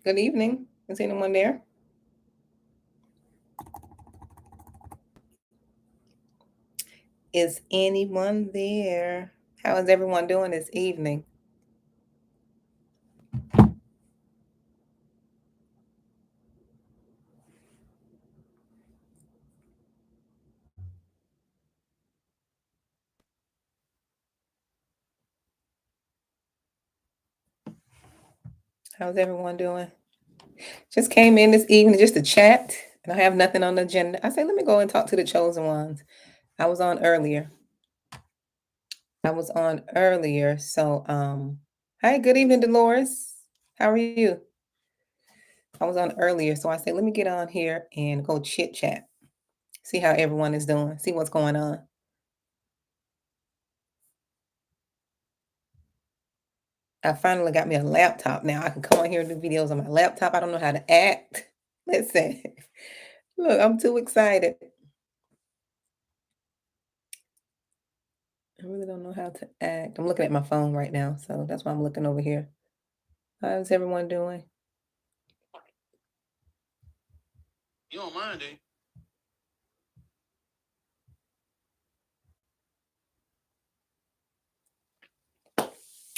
Good evening. Is anyone there? Is anyone there? How is everyone doing this evening? How's everyone doing? Just came in this evening just to chat, and I have nothing on the agenda. I say, let me go and talk to the chosen ones. I was on earlier. Hi, good evening, Dolores. How are you? I was on earlier, so I said, let me get on here and go chit chat, see how everyone is doing, see what's going on. I finally got me a laptop now. I can come on here and do videos on my laptop. I don't know how to act. Listen, look, I'm too excited. I really don't know how to act. I'm looking at my phone right now, so that's why I'm looking over here. How's everyone doing? You don't mind, eh?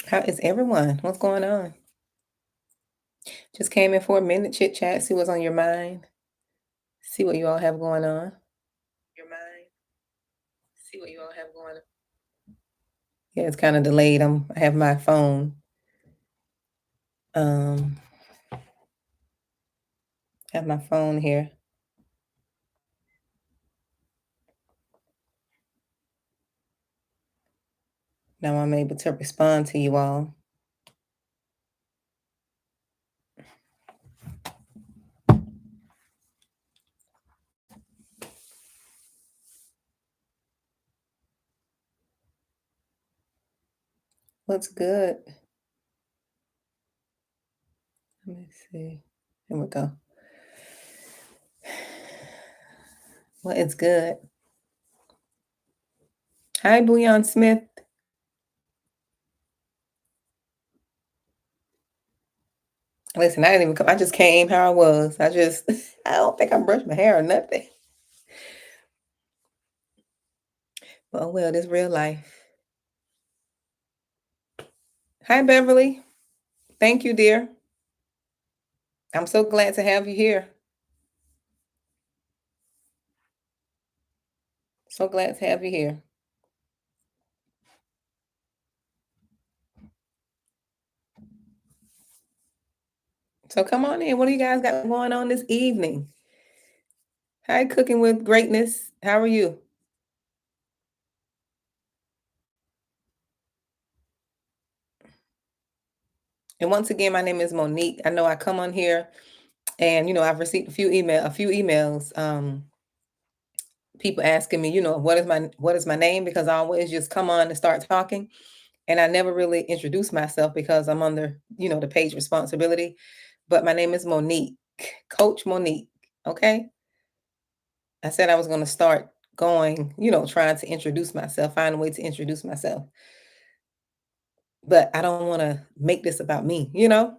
How is everyone? What's going on? Just came in for a minute, chit chat, see what's on your mind, see what you all have going on. Your mind, see what you all have going on. Yeah, it's kind of delayed. I have my phone. Um, have my phone here. Now I'm able to respond to you all. What's good? Let me see. Here we go. Well, it's good. Hi, Bouillon Smith. Listen, I didn't even come. I just came how I was. I don't think I brushed my hair or nothing. But oh well, this real life. Hi, Beverly. Thank you, dear. I'm so glad to have you here. So glad to have you here. So come on in. What do you guys got going on this evening? Hi, Cooking with Greatness. How are you? And once again, my name is Monique. I know I come on here and I've received a few emails, people asking me, what is my name, because I always just come on and start talking, and I never really introduce myself because I'm under, the page responsibility. But my name is Monique, Coach Monique. Okay. I said I was going to start going, trying to introduce myself, find a way to introduce myself. But I don't want to make this about me, because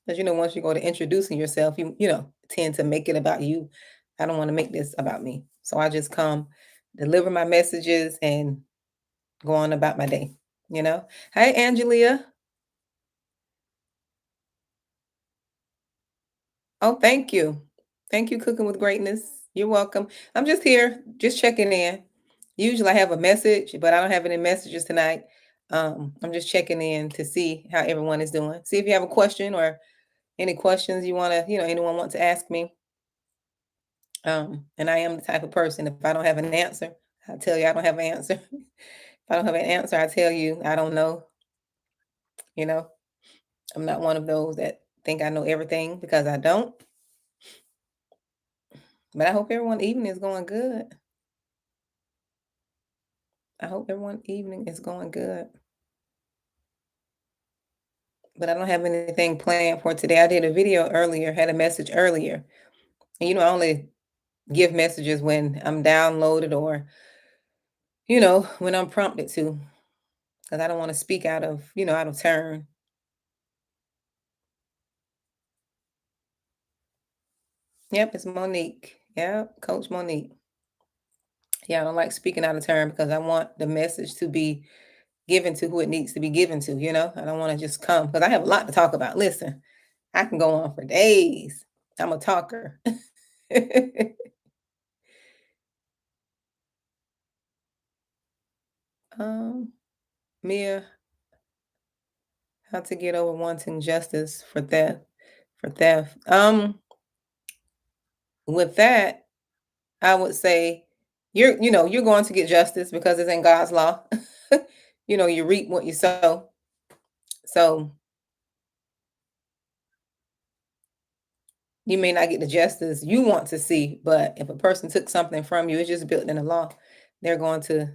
once you go to introducing yourself, you tend to make it about you. I don't want to make this about me. So I just come, deliver my messages, and go on about my day, Hi, Angelia. Oh, thank you. Thank you, Cooking with Greatness. You're welcome. I'm just here, just checking in. Usually I have a message, but I don't have any messages tonight. I'm just checking in to see how everyone is doing. See if you have a question or any questions you want to, anyone want to ask me. And I am the type of person, if I don't have an answer, I tell you I don't have an answer. If I don't have an answer, I tell you I don't know. You know, I'm not one of those that think I know everything, because I don't. But I hope everyone evening is going good. I hope everyone evening is going good. But I don't have anything planned for today. I did a video earlier, had a message earlier. And I only give messages when I'm downloaded, or, when I'm prompted to, because I don't want to speak out of turn. Yep, it's Monique. Yep, Coach Monique. Yeah, I don't like speaking out of turn because I want the message to be given to who it needs to be given to, you know? I don't want to just come because I have a lot to talk about. Listen, I can go on for days. I'm a talker. um, Mia, how to get over wanting justice for theft. For theft. With that, I would say you're going to get justice because it's in God's law. You reap what you sow. So you may not get the justice you want to see, but if a person took something from you, it's just built in the law. They're going to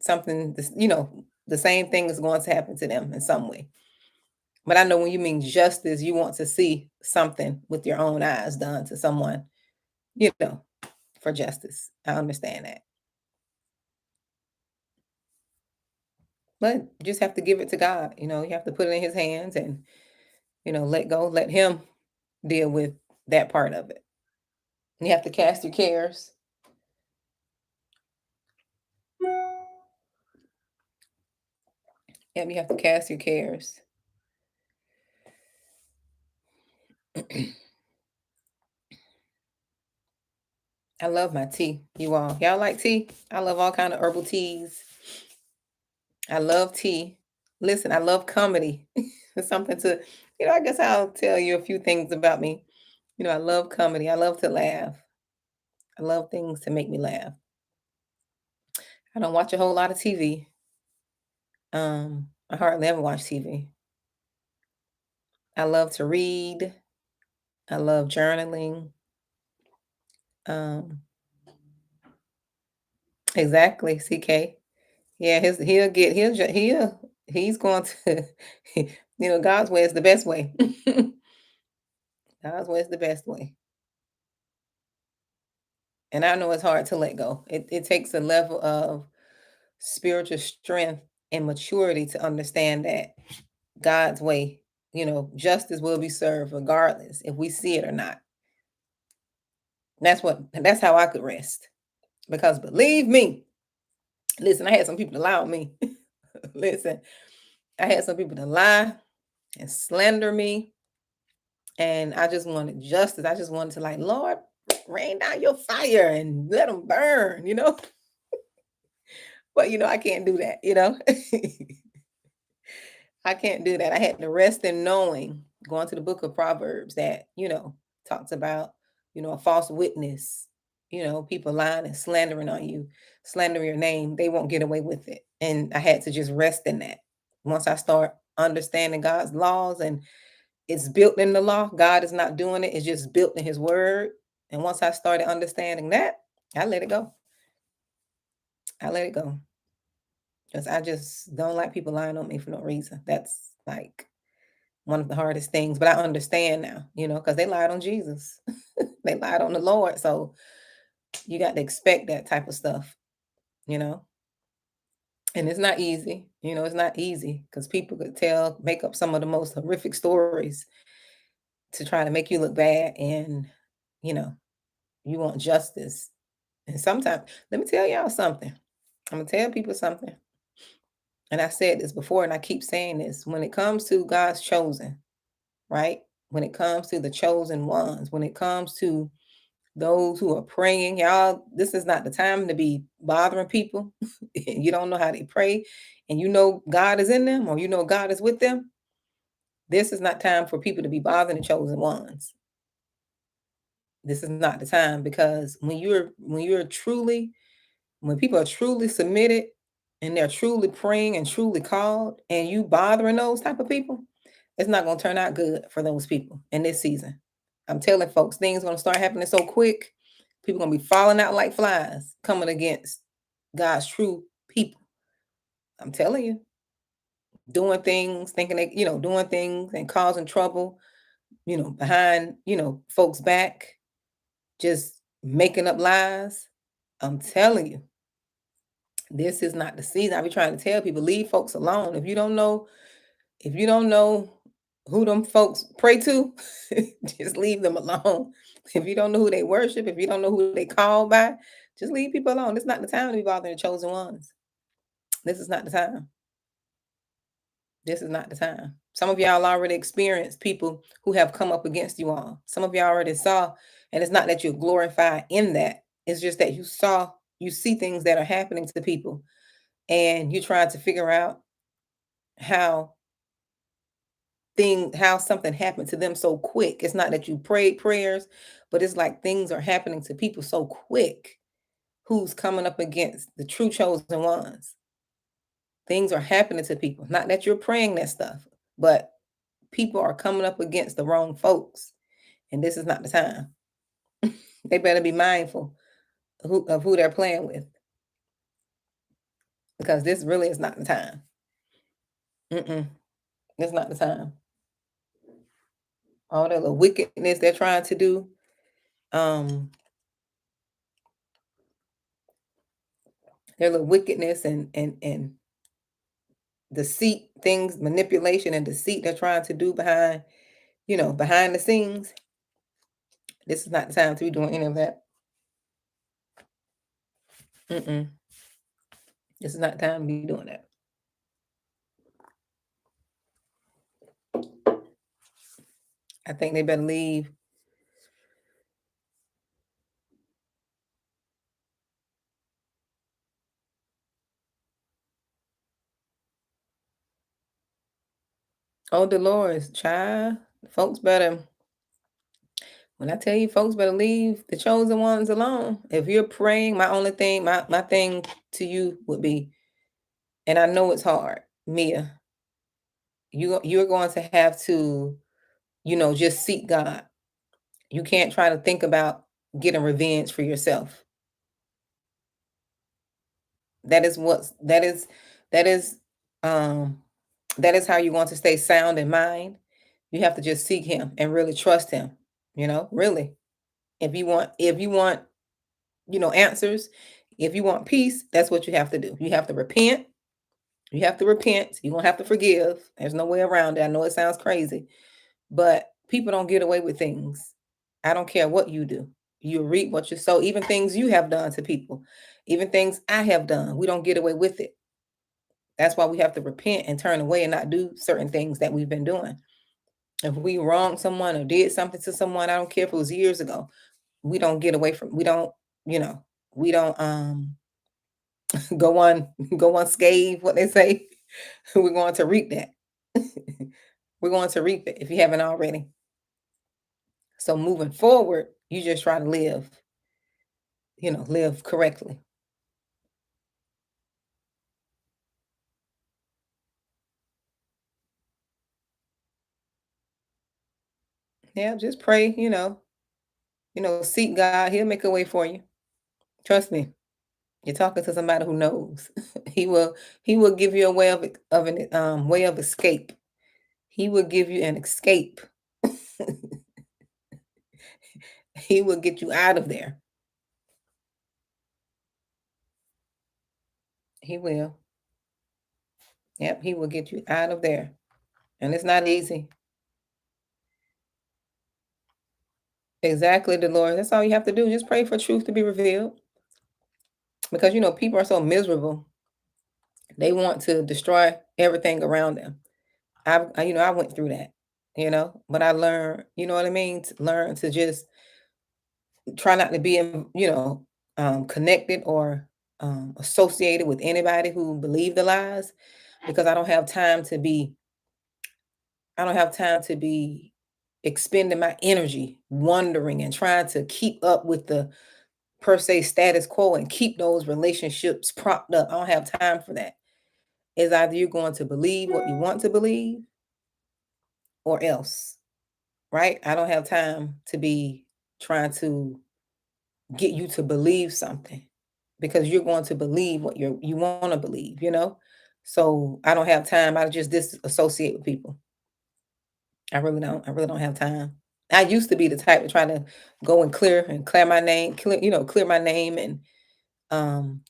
something, the same thing is going to happen to them in some way. But I know when you mean justice, you want to see something with your own eyes done to someone, you know, for justice. I understand that. But you just have to give it to God. You have to put it in his hands and, let go, let him deal with that part of it. You have to cast your cares. Yep, you have to cast your cares. I love my tea, you all. Y'all like tea? I love all kind of herbal teas. I love tea. Listen, I love comedy. It's something to, I guess I'll tell you a few things about me. I love comedy. I love to laugh. I love things to make me laugh. I don't watch a whole lot of TV. I hardly ever watch TV. I love to read. I love journaling. Um, exactly, CK. Yeah, he's going to, God's way is the best way. God's way is the best way. And I know it's hard to let go. It takes a level of spiritual strength and maturity to understand that God's way, justice will be served regardless if we see it or not. That's how I could rest. Because believe me, listen, I had some people to lie on me. Listen, I had some people to lie and slander me. And I just wanted justice. I just wanted to, like, Lord, rain down your fire and let them burn. But I can't do that. I can't do that. I had to rest in knowing, going to the book of Proverbs that, talks about, a false witness, people lying and slandering on you, slandering your name, they won't get away with it. And I had to just rest in that. Once I start understanding God's laws and it's built in the law, God is not doing it, it's just built in his word. And once I started understanding that, I let it go. I let it go. Because I just don't like people lying on me for no reason. That's like one of the hardest things, but I understand now, because they lied on Jesus. They lied on the Lord. So you got to expect that type of stuff, you know. And it's not easy, it's not easy because people could make up some of the most horrific stories to try to make you look bad. And, you know, you want justice. And sometimes, let me tell y'all something. I'm going to tell people something. And I said this before, and I keep saying this. When it comes to God's chosen, right? When it comes to the chosen ones, when it comes to those who are praying, y'all, this is not the time to be bothering people. You don't know how they pray, and God is in them, or God is with them. This is not time for people to be bothering the chosen ones. This is not the time, because when people are truly submitted and they're truly praying and truly called, and you bothering those type of people, it's not going to turn out good for those people in this season. I'm telling folks, things going to start happening so quick. People going to be falling out like flies coming against God's true people. I'm telling you, doing things, thinking doing things and causing trouble, behind, folks' back, just making up lies. I'm telling you, this is not the season. I be trying to tell people, leave folks alone. If you don't know who them folks pray to, just leave them alone. If you don't know who they worship, if you don't know who they call by, just leave people alone. It's not the time to be bothering the chosen ones. This is not the time. This is not the time. Some of y'all already experienced people who have come up against you all. Some of y'all already saw, and it's not that you're glorified in that. It's just that you see things that are happening to people, and you're trying to figure out how how something happened to them so quick. It's not that you prayed prayers, but it's like things are happening to people so quick who's coming up against the true chosen ones. Things are happening to people. Not that you're praying that stuff, but people are coming up against the wrong folks. And this is not the time. They better be mindful of who they're playing with, because this really is not the time. Mm-mm, it's not the time. All the little wickedness they're trying to do. Their little wickedness and deceit things, manipulation and deceit they're trying to do behind, behind the scenes. This is not the time to be doing any of that. Mm-mm. This is not the time to be doing that. I think they better leave. Oh, Dolores, child, folks better. When I tell you, folks better leave the chosen ones alone. If you're praying, my thing to you would be, and I know it's hard, Mia. You're going to have to, just seek God. You can't try to think about getting revenge for yourself. That is what's that is um that is how you want to stay sound in mind. You have to just seek him and really trust him, really. If you want, answers, if you want peace, that's what you have to do. You have to repent. You have to repent. You won't have to forgive. There's no way around it. I know it sounds crazy, but people don't get away with things. I don't care what you do. You reap what you sow, even things you have done to people, even things I have done. We don't get away with it. That's why we have to repent and turn away and not do certain things that we've been doing. If we wronged someone or did something to someone, I don't care if it was years ago, we don't get away from, you know, we don't go unscathed, what they say. We're going to reap that. We're going to reap it if you haven't already. So moving forward, you just try to live correctly. Yeah, just pray, seek God. He'll make a way for you. Trust me. You're talking to somebody who knows. He will give you a way of escape. He will give you an escape. He will get you out of there. He will. Yep, he will get you out of there. And it's not easy. Exactly, Dolores. That's all you have to do. Just pray for truth to be revealed. Because people are so miserable. They want to destroy everything around them. I went through that, but I learned, you know what I mean? To learn to just try not to be connected or associated with anybody who believe the lies, because I don't have time to be expending my energy wondering and trying to keep up with the per se status quo and keep those relationships propped up. I don't have time for that. It's either you're going to believe what you want to believe or else, right? I don't have time to be trying to get you to believe something, because you're going to believe what you want to believe. So I don't have time. I just disassociate with people. I really don't have time. I used to be the type to try to go and clear my name, clear my name, and um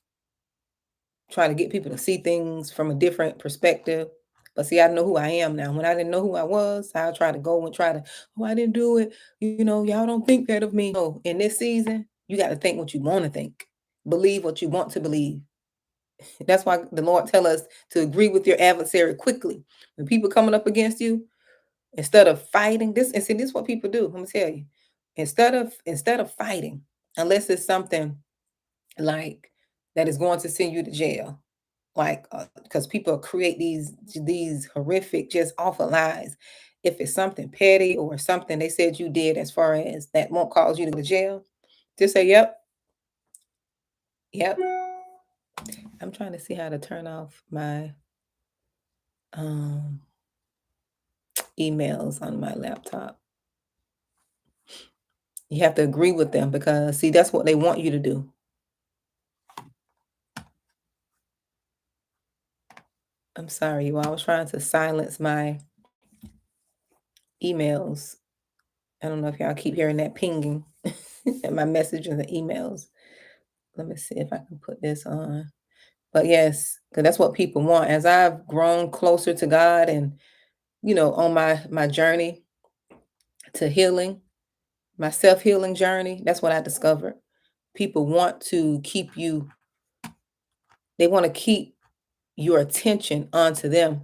try to get people to see things from a different perspective. But see, I know who I am now. When I didn't know who I was, I'll try to go and try to, oh, I didn't do it. Y'all don't think that of me. No, in this season, you got to think what you want to think. Believe what you want to believe. That's why the Lord tell us to agree with your adversary quickly. When people coming up against you, instead of fighting this, and see, this is what people do. I'm gonna tell you. Instead of fighting, unless it's something like that is going to send you to jail, like because people create these horrific, just awful lies. If it's something petty or something they said you did as far as that won't cause you to go to jail, just say, yep, yep. I'm trying to see how to turn off my um emails on my laptop. You have to agree with them because see, that's what they want you to do. I'm sorry, you all. I was trying to silence my emails. I don't know if y'all keep hearing that pinging and my messages and emails. Let me see if I can put this on. But yes, because that's what people want. As I've grown closer to God and on my journey to healing, my self-healing journey, that's what I discovered. People want to keep you, they want to keep your attention onto them.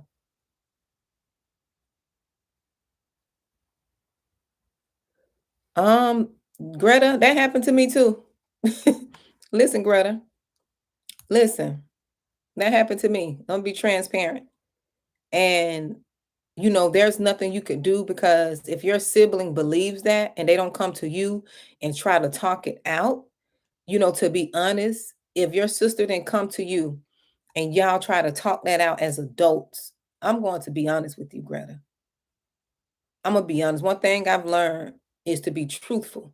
Um, Greta, that happened to me too. Listen, Greta, listen, that happened to me. Don't be transparent. And there's nothing you could do because if your sibling believes that and they don't come to you and try to talk it out, to be honest, if your sister didn't come to you and y'all try to talk that out as adults, I'm going to be honest with you, Greta. I'm going to be honest. One thing I've learned is to be truthful.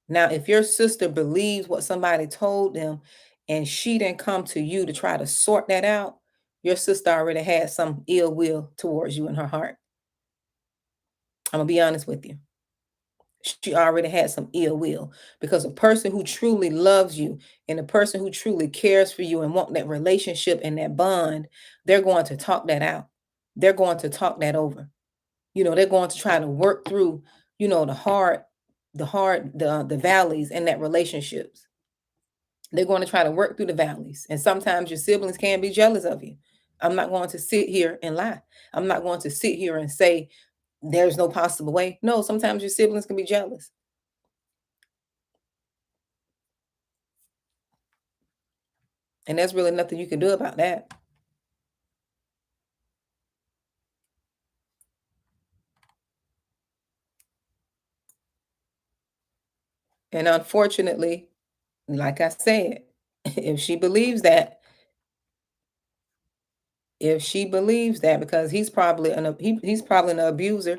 Now, if your sister believes what somebody told them and she didn't come to you to try to sort that out, your sister already had some ill will towards you in her heart. I'm going to be honest with you. She already had some ill will because a person who truly loves you and a person who truly cares for you and want that relationship and that bond, they're going to talk that out. They're going to talk that over. They're going to try to work through, the valleys in that relationships. They're going to try to work through the valleys. And sometimes your siblings can be jealous of you. I'm not going to sit here and lie. I'm not going to sit here and say there's no possible way. No, sometimes your siblings can be jealous. And there's really nothing you can do about that. And unfortunately, like I said, if she believes that, because he's probably an abuser,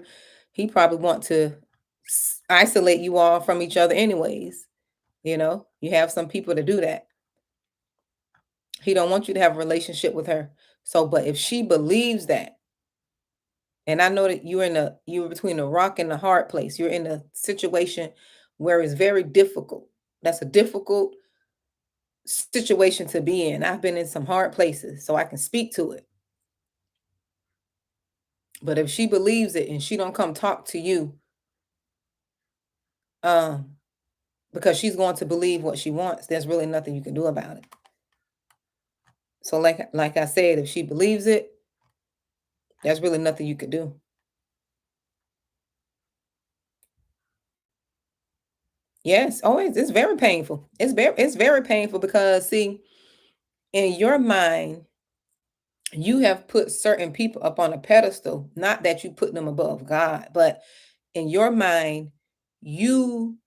he probably want to isolate you all from each other anyways. You have some people to do that. He don't want you to have a relationship with her. So, but if she believes that, and I know that you're between a rock and a hard place. You're in a situation where it's very difficult. That's a difficult situation to be in. I've been in some hard places, so I can speak to it. But if she believes it and she don't come talk to you, um, because she's going to believe what she wants, there's really nothing you can do about it. So like I said, if she believes it, there's really nothing you could do. Yes. Oh, it's very painful. It's very painful because see, in your mind, you have put certain people up on a pedestal, not that you put them above God, but in your mind, you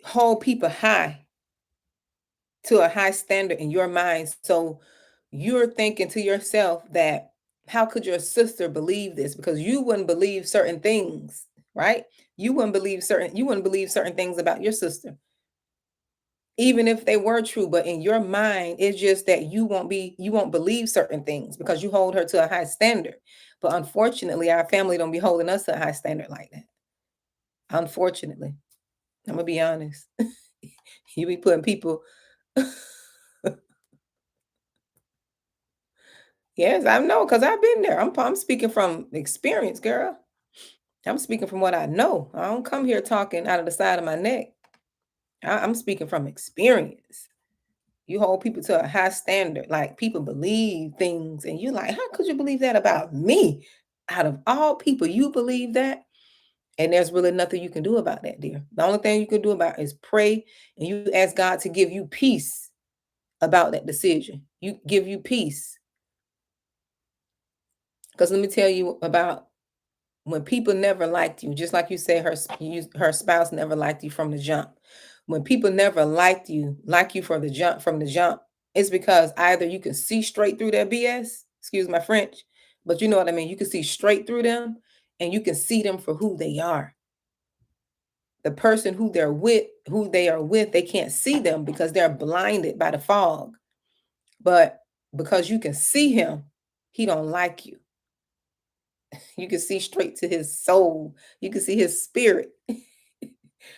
hold people high to a high standard in your mind. So you're thinking to yourself that how could your sister believe this? Because you wouldn't believe certain things, right? You wouldn't believe certain things about your sister, even if they were true. But in your mind, it's just that you won't believe certain things because you hold her to a high standard. But unfortunately, our family don't be holding us to a high standard like that. Unfortunately. I'm gonna be honest. You be putting people Yes, I know because I've been there. I'm speaking from experience, girl. I'm speaking from what I know. I don't come here talking out of the side of my neck. I'm speaking from experience. You hold people to a high standard. Like people believe things, and you like, how could you believe that about me? Out of all people, you believe that, and there's really nothing you can do about that, dear. The only thing you can do about it is pray, and you ask God to give you peace about that decision. You give you peace, because let me tell you about when people never liked you, just like you say, her spouse never liked you from the jump. When people never like you from the jump, it's because either you can see straight through their BS, excuse my French, but you know what I mean. You can see straight through them, and you can see them for who they are. The person who they are with, they can't see them because they're blinded by the fog. But because you can see him, he don't like you. You can see straight to his soul. You can see his spirit.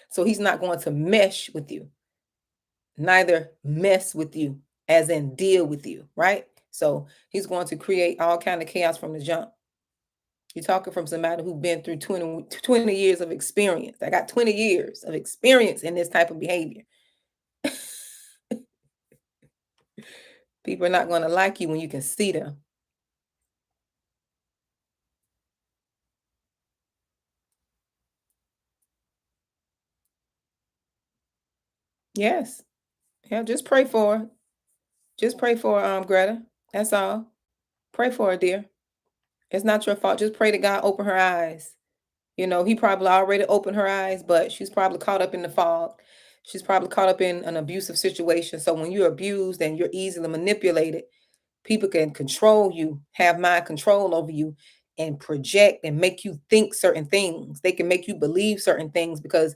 So he's not going to mesh with you, neither mess with you, as in deal with you, right? So he's going to create all kind of chaos from the jump. You're talking from somebody who's been through 20 years of experience. I got 20 years of experience in this type of behavior. People are not going to like you when you can see them. Yes. Yeah, just pray for her. Just pray for Greta. That's all. Pray for her, dear. It's not your fault. Just pray that God open her eyes. You know, he probably already opened her eyes, but she's probably caught up in the fog. She's probably caught up in an abusive situation. So when you're abused and you're easily manipulated, people can control you, have mind control over you, and project and make you think certain things. They can make you believe certain things because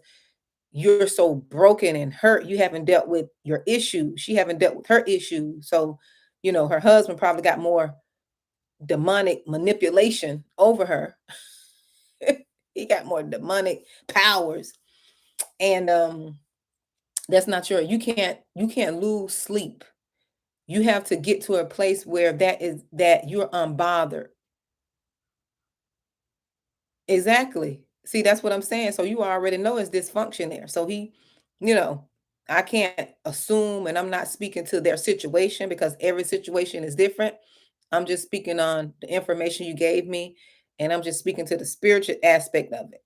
you're so broken and hurt. You haven't dealt with your issue. She haven't dealt with her issue. So, her husband probably got more demonic manipulation over her. He got more demonic powers. And that's not your you can't lose sleep. You have to get to a place where that you're unbothered. Exactly. See, that's what I'm saying. So you already know it's dysfunction there. So you know, I can't assume, and I'm not speaking to their situation because every situation is different. I'm just speaking on the information you gave me, and I'm just speaking to the spiritual aspect of it.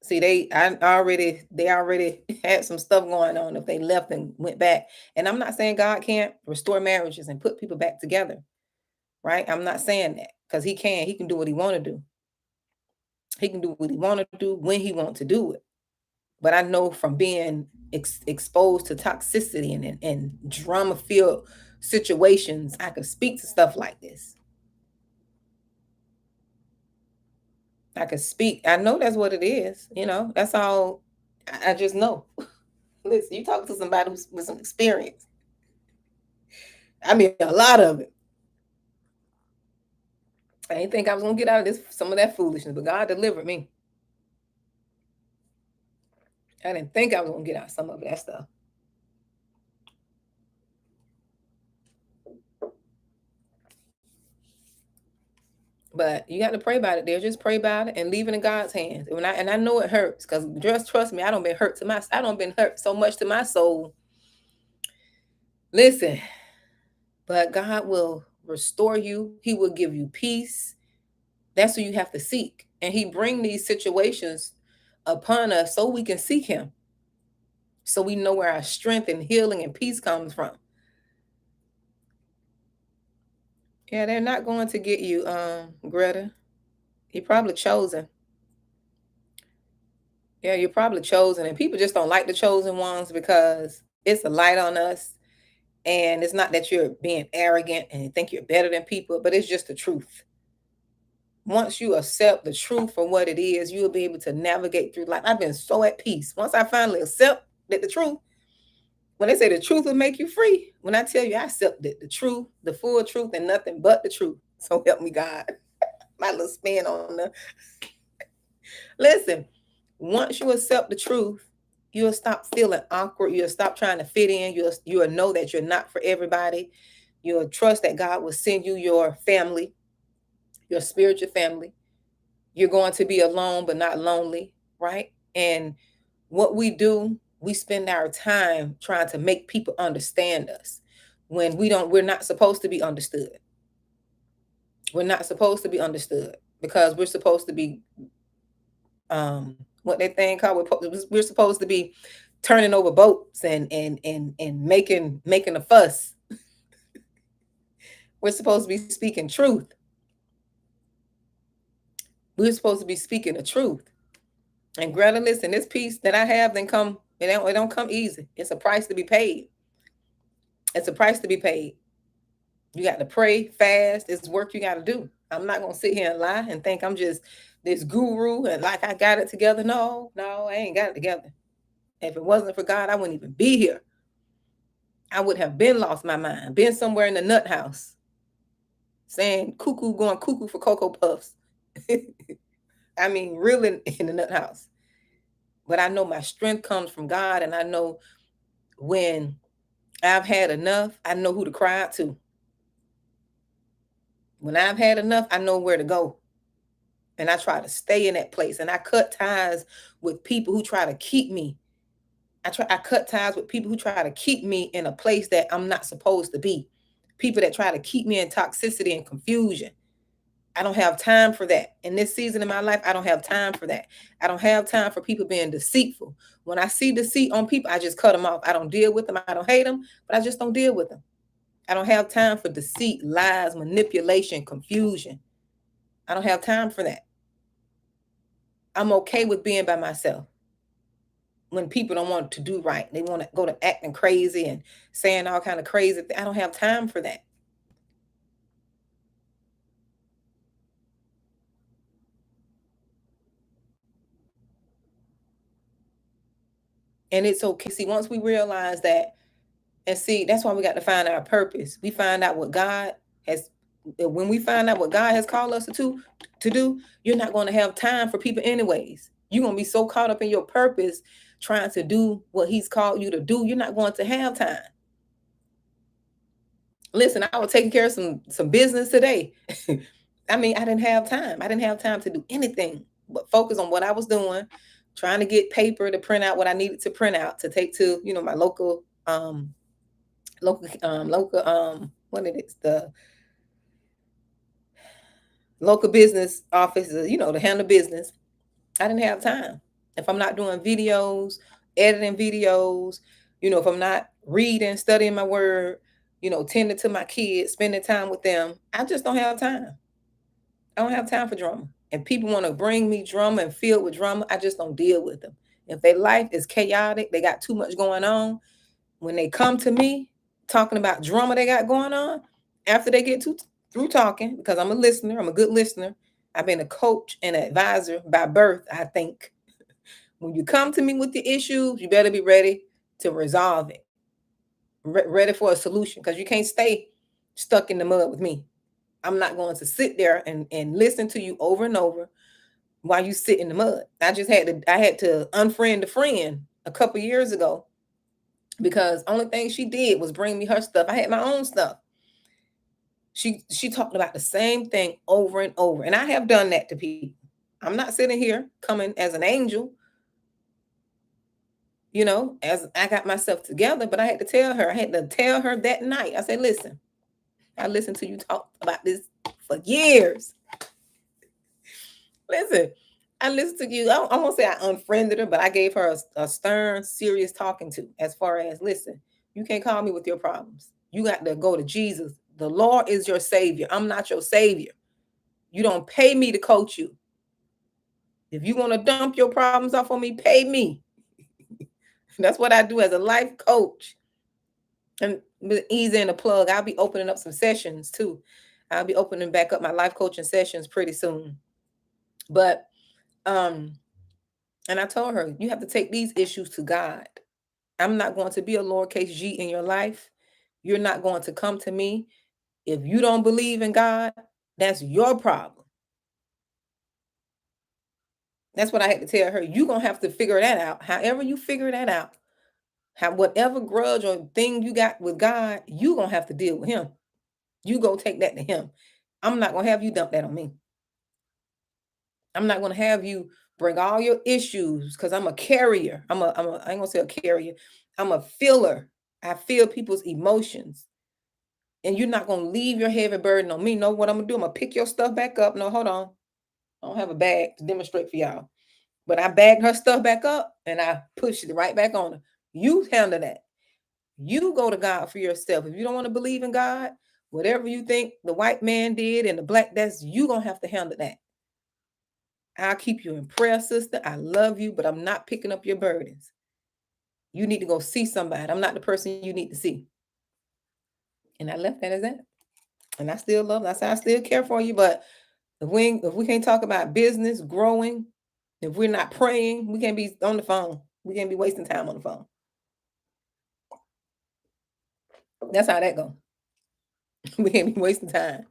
See, they already had some stuff going on if they left and went back. And I'm not saying God can't restore marriages and put people back together, right? I'm not saying that because he can. He can do what he want to do. He can do what he want to do when he wants to do it. But I know from being exposed to toxicity and drama filled situations, I could speak to stuff like this. I could speak. I know that's what it is. That's all. I just know. Listen, you talk to somebody with some experience. I mean, a lot of it. I didn't think I was gonna get out of this some of that foolishness, but God delivered me. I didn't think I was gonna get out some of that stuff. But you got to pray about it. There, just pray about it and leave it in God's hands. And I know it hurts because just trust me, I don't been hurt so much to my soul. Listen, but God will restore you. He will give you peace. That's what you have to seek. And he bring these situations upon us so we can seek him. So we know where our strength and healing and peace comes from. Yeah, they're not going to get you, Greta. You're probably chosen. Yeah, you're probably chosen. And people just don't like the chosen ones because it's a light on us. And it's not that you're being arrogant and you think you're better than people, but it's just the truth. Once you accept the truth for what it is, you'll be able to navigate through life. I've been so at peace. Once I finally accept that the truth, when they say the truth will make you free, when I tell you I accepted the truth, the full truth, and nothing but the truth. So help me God. My little spin on the listen. Once you accept the truth, you'll stop feeling awkward. You'll stop trying to fit in. You'll know that you're not for everybody. You'll trust that God will send you your family, your spiritual family. You're going to be alone, but not lonely, right? And what we do, we spend our time trying to make people understand us when we're not supposed to be understood. We're not supposed to be understood because we're supposed to be what they think called we're supposed to be turning over boats and making a fuss. We're supposed to be speaking truth. We're supposed to be speaking the truth. And Greta, listen, this peace that I have it don't come easy. It's a price to be paid. It's a price to be paid. You got to pray, fast. It's work you got to do. I'm not gonna sit here and lie and think I'm just this guru and like I got it together. No, I ain't got it together. If it wasn't for God, I wouldn't even be here. I would have been lost my mind, been somewhere in the nut house, saying going cuckoo for Cocoa Puffs. I mean, really in the nut house. But I know my strength comes from God, and I know when I've had enough, I know who to cry out to. When I've had enough, I know where to go. And I try to stay in that place. And I cut ties with people who try to keep me. I cut ties with people who try to keep me in a place that I'm not supposed to be. People that try to keep me in toxicity and confusion. I don't have time for that. In this season of my life, I don't have time for that. I don't have time for people being deceitful. When I see deceit on people, I just cut them off. I don't deal with them. I don't hate them, but I just don't deal with them. I don't have time for deceit, lies, manipulation, confusion. I don't have time for that. I'm okay with being by myself. When people don't want to do right, they want to go to acting crazy and saying all kind of crazy things. I don't have time for that. And it's okay. See, once we realize that, and see, that's why we got to find our purpose. We find out what God has, when we find out what God has called us to do, you're not going to have time for people anyways. You're going to be so caught up in your purpose, trying to do what he's called you to do. You're not going to have time. Listen, I was taking care of some business today. I mean, I didn't have time. I didn't have time to do anything but focus on what I was doing, trying to get paper to print out what I needed to print out to take to, my local what it is, the local business office, to handle business. I didn't have time. If I'm not doing videos, editing videos, if I'm not reading, studying my word, tending to my kids, spending time with them, I just don't have time. I don't have time for drama. And people want to bring me drama and filled with drama, I just don't deal with them. If their life is chaotic, they got too much going on, when they come to me talking about drama they got going on, after they get through talking, because I'm a listener, I'm a good listener. I've been a coach and an advisor by birth, I think. When you come to me with the issues, you better be ready to resolve it, ready for a solution, because you can't stay stuck in the mud with me. I'm not going to sit there and listen to you over and over while you sit in the mud. I had to unfriend a friend a couple years ago because only thing she did was bring me her stuff. I had my own stuff. She talked about the same thing over and over. And I have done that to people. I'm not sitting here coming as an angel, as I got myself together, but I had to tell her that night. I said, listen, I listened to you talk about this for years. Listen, I listened to you. I won't say I unfriended her, but I gave her a stern, serious talking to, as far as, listen, you can't call me with your problems. You got to go to Jesus. The Lord is your savior. I'm not your savior. You don't pay me to coach you. If you want to dump your problems off on me, pay me. That's what I do as a life coach. And easy in the plug, I'll be opening up some sessions too. I'll be opening back up my life coaching sessions pretty soon. But and I told her, you have to take these issues to God. I'm not going to be a lowercase g in your life. You're not going to come to me. If you don't believe in God, that's your problem. That's what I had to tell her. You're going to have to figure that out. However you figure that out, whatever grudge or thing you got with God, you're going to have to deal with him. You go take that to him. I'm not gonna have you dump that on me. I'm not gonna have you bring all your issues because I'm a carrier. I ain't gonna say a carrier. I'm a feeler. I feel people's emotions. And you're not gonna leave your heavy burden on me. Know what I'm gonna do? I'm gonna pick your stuff back up. No, hold on. I don't have a bag to demonstrate for y'all. But I bagged her stuff back up and I pushed it right back on her. You handle that. You go to God for yourself. If you don't want to believe in God, whatever you think the white man did and the black, that's you gonna have to handle that. I'll keep you in prayer, sister. I love you, but I'm not picking up your burdens. You need to go see somebody. I'm not the person you need to see. And I left that as that. And I still love. I said I still care for you, but if we can't talk about business growing, if we're not praying, we can't be on the phone. We can't be wasting time on the phone. That's how that go. We can't be wasting time.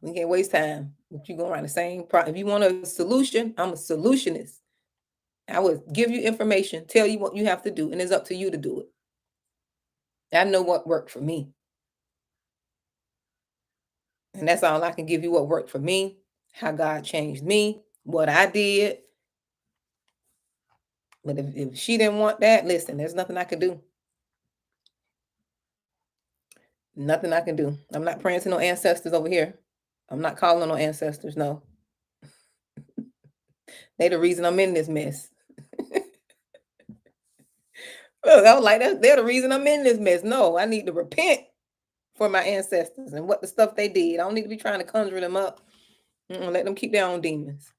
We can't waste time. If you go around the same problem, if you want a solution, I'm a solutionist. I would give you information, tell you what you have to do, and it's up to you to do it. I know what worked for me. And that's all I can give you, what worked for me, how God changed me, what I did. But if she didn't want that, listen, there's nothing I could do. Nothing I can do. I'm not praying to no ancestors over here. I'm not calling on no ancestors. No. They the reason I'm in this mess. Look, I was like, they're the reason I'm in this mess. No, I need to repent for my ancestors and what the stuff they did. I don't need to be trying to conjure them up. Let them keep their own demons.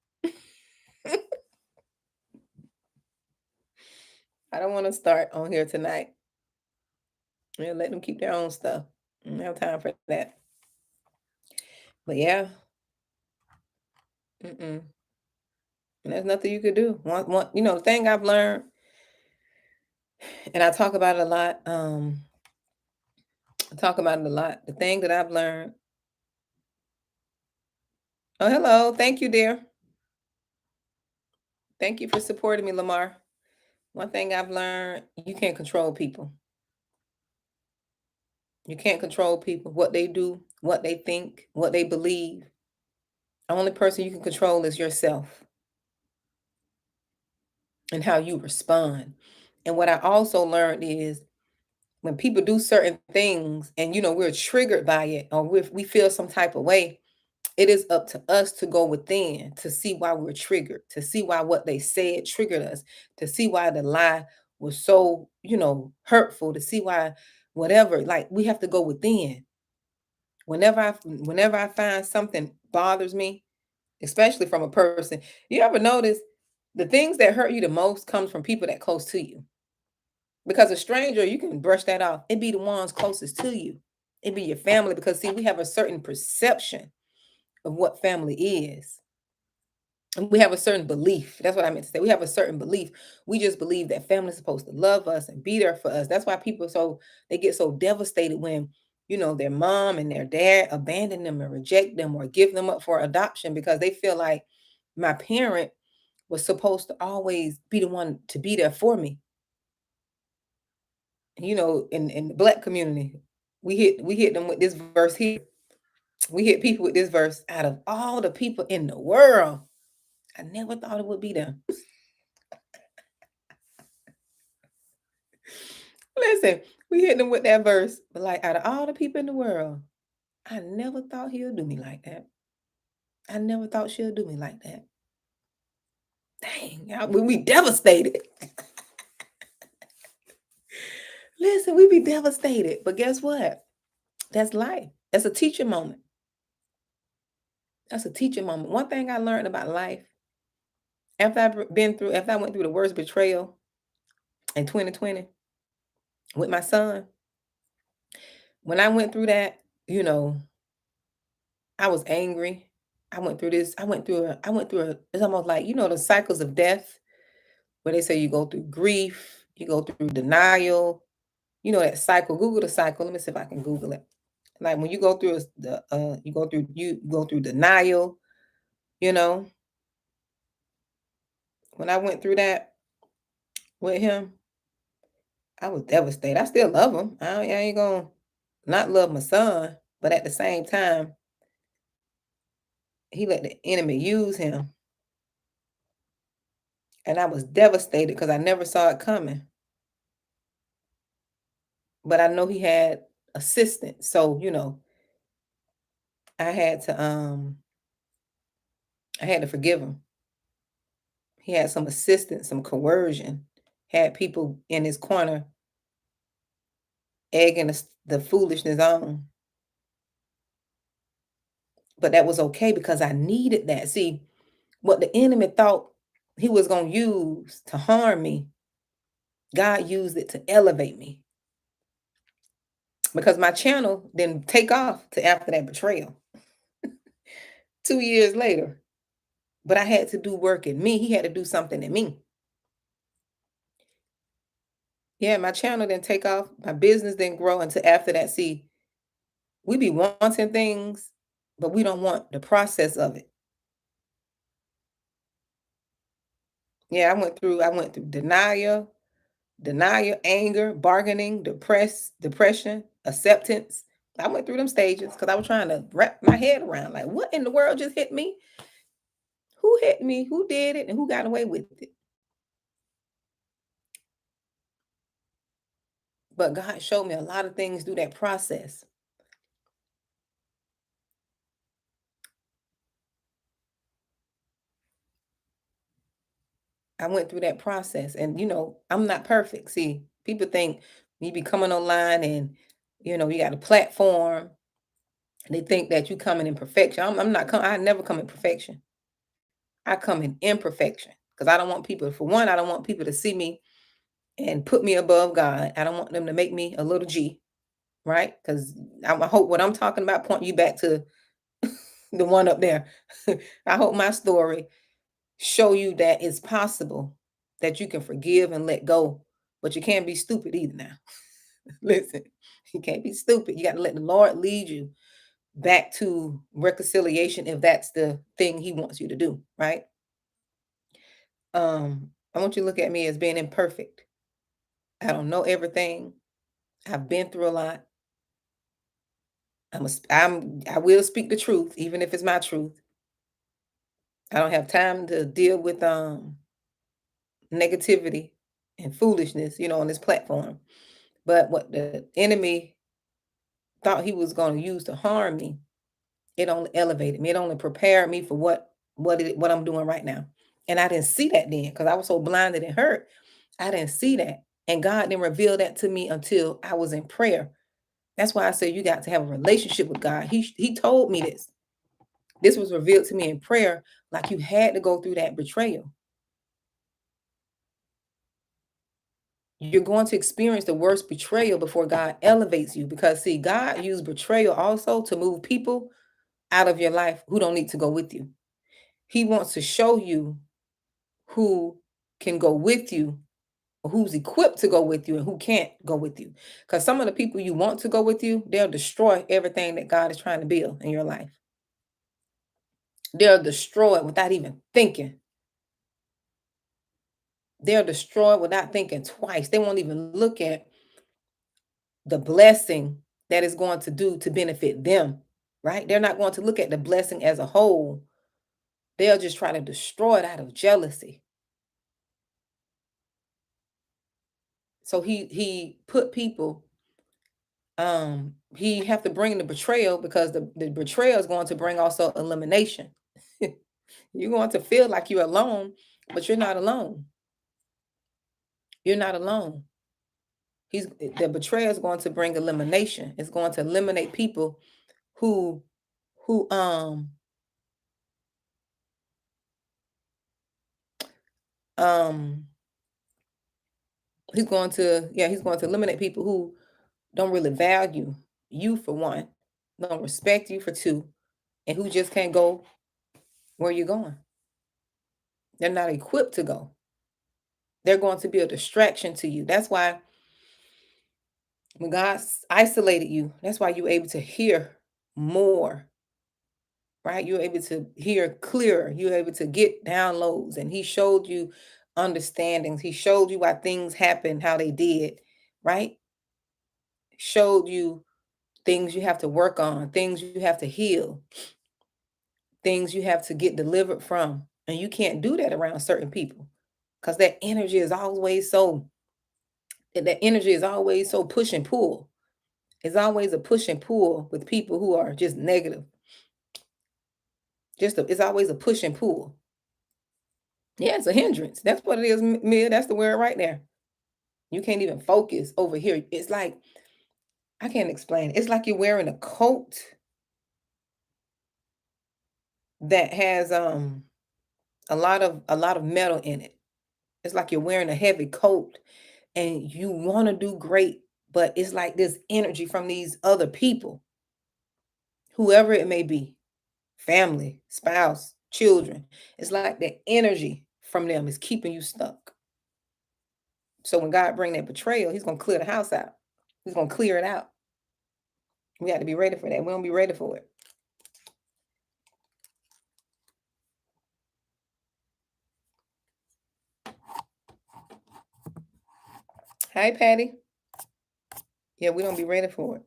I don't want to start on here tonight. Yeah, let them keep their own stuff. I don't have time for that. But yeah. And there's nothing you could do. The thing I've learned, and I talk about it a lot. I talk about it a lot. The thing that I've learned. Oh, hello. Thank you, dear. Thank you for supporting me, Lamar. One thing I've learned, you can't control people. You can't control people, what they do, what they think, what they believe. The only person you can control is yourself and how you respond. And what I also learned is when people do certain things and we're triggered by it or we feel some type of way, it is up to us to go within to see why we're triggered, to see why what they said triggered us, to see why the lie was so, hurtful, to see why whatever, like we have to go within. Whenever I find something bothers me, especially from a person, you ever notice the things that hurt you the most comes from people that close to you. Because a stranger, you can brush that off. It be the ones closest to you. It be your family because see, we have a certain perception of what family is. And we have a certain belief. That's what I meant to say. We have a certain belief. We just believe that family's supposed to love us and be there for us. That's why people they get so devastated when their mom and their dad abandon them and reject them or give them up for adoption because they feel like my parent was supposed to always be the one to be there for me. In the Black community, we hit them with this verse here. We hit people with this verse. Out of all the people in the world, I never thought it would be them. Listen, we hit them with that verse, but like out of all the people in the world, I never thought he'll do me like that. I never thought she'll do me like that. Dang, we devastated. Listen, we be devastated, but guess what? That's life. That's a teaching moment. That's a teaching moment. One thing I learned about life after I went through the worst betrayal in 2020 with my son, when I went through that, I was angry. I went through this. It's almost like, the cycles of death where they say you go through grief, you go through denial, that cycle. Google the cycle. Let me see if I can Google it. Like when you go through you go through denial, when I went through that with him, I was devastated. I still love him. I ain't gonna not love my son, but at the same time, he let the enemy use him. And I was devastated because I never saw it coming. But I know he had assistance. So, I had to forgive him. He had some assistance, some coercion, had people in his corner egging the foolishness on. But that was okay because I needed that. See, what the enemy thought he was going to use to harm me, God used it to elevate me. Because my channel didn't take off to after that betrayal. 2 years later. But I had to do work in me. He had to do something in me. Yeah, my channel didn't take off. My business didn't grow until after that. See, we be wanting things, but we don't want the process of it. Yeah, I went through denial, anger, bargaining, depression, acceptance. I went through them stages because I was trying to wrap my head around like, what in the world just hit me? Who hit me? Who did it? And who got away with it? But God showed me a lot of things through that process. I went through that process and I'm not perfect. See, people think you be coming online and you got a platform and they think that you coming in perfection. I'm not coming, I never come in perfection. I come in imperfection because I don't want people, for one, I don't want people to see me and put me above God. I don't want them to make me a little G, right? Because I hope what I'm talking about point you back to the one up there. I hope my story show you that it's possible that you can forgive and let go, but you can't be stupid either now. Listen, you can't be stupid. You got to let the Lord lead you back to reconciliation if that's the thing he wants you to do, right? I want you to look at me as being imperfect. I don't know everything. I've been through a lot. I will speak the truth, even if it's my truth. I don't have time to deal with negativity and foolishness, on this platform. But what the enemy thought he was going to use to harm me, it only elevated me. It only prepared me for what I'm doing right now. And I didn't see that then because I was so blinded and hurt. I didn't see that. And God didn't reveal that to me until I was in prayer. That's why I said you got to have a relationship with God. He told me this. This was revealed to me in prayer, like you had to go through that betrayal. You're going to experience the worst betrayal before God elevates you because, see, God used betrayal also to move people out of your life who don't need to go with you. He wants to show you who can go with you, or who's equipped to go with you, and who can't go with you. Because some of the people you want to go with you, they'll destroy everything that God is trying to build in your life. They'll destroy it without even thinking. They'll destroy it without thinking twice. They won't even look at the blessing that is going to do to benefit them, right? They're not going to look at the blessing as a whole. They'll just try to destroy it out of jealousy. So he put people, he have to bring the betrayal because the betrayal is going to bring also elimination. You're going to feel like you're alone, but you're not alone. You're not alone. The betrayal is going to bring elimination. It's going to eliminate people who who um he's going to eliminate people who don't really value you for one, don't respect you for two, and who just can't go where you're going. They're not equipped to go. They're going to be a distraction to you. That's why when God isolated you, that's why you're able to hear more, right? You're able to hear clearer. You're able to get downloads. And he showed you understandings. He showed you why things happened, how they did, right? Showed you things you have to work on, things you have to heal, things you have to get delivered from. And you can't do that around certain people because that energy is always so, that energy is always so push and pull. It's always a push and pull with people who are just negative. It's always a push and pull. Yeah, it's a hindrance. That's what it is, Mia. That's the word right there. You can't even focus over here. It's like, I can't explain it. It's like you're wearing a coat that has a lot of metal in it. It's like you're wearing a heavy coat and you want to do great, but it's like this energy from these other people, whoever it may be, family, spouse, children. It's like the energy from them is keeping you stuck. So when God bring that betrayal, he's going to clear the house out. He's going to clear it out. We got to be ready for that. We don't be ready for it. Hi, Patty. Yeah, we don't be ready for it.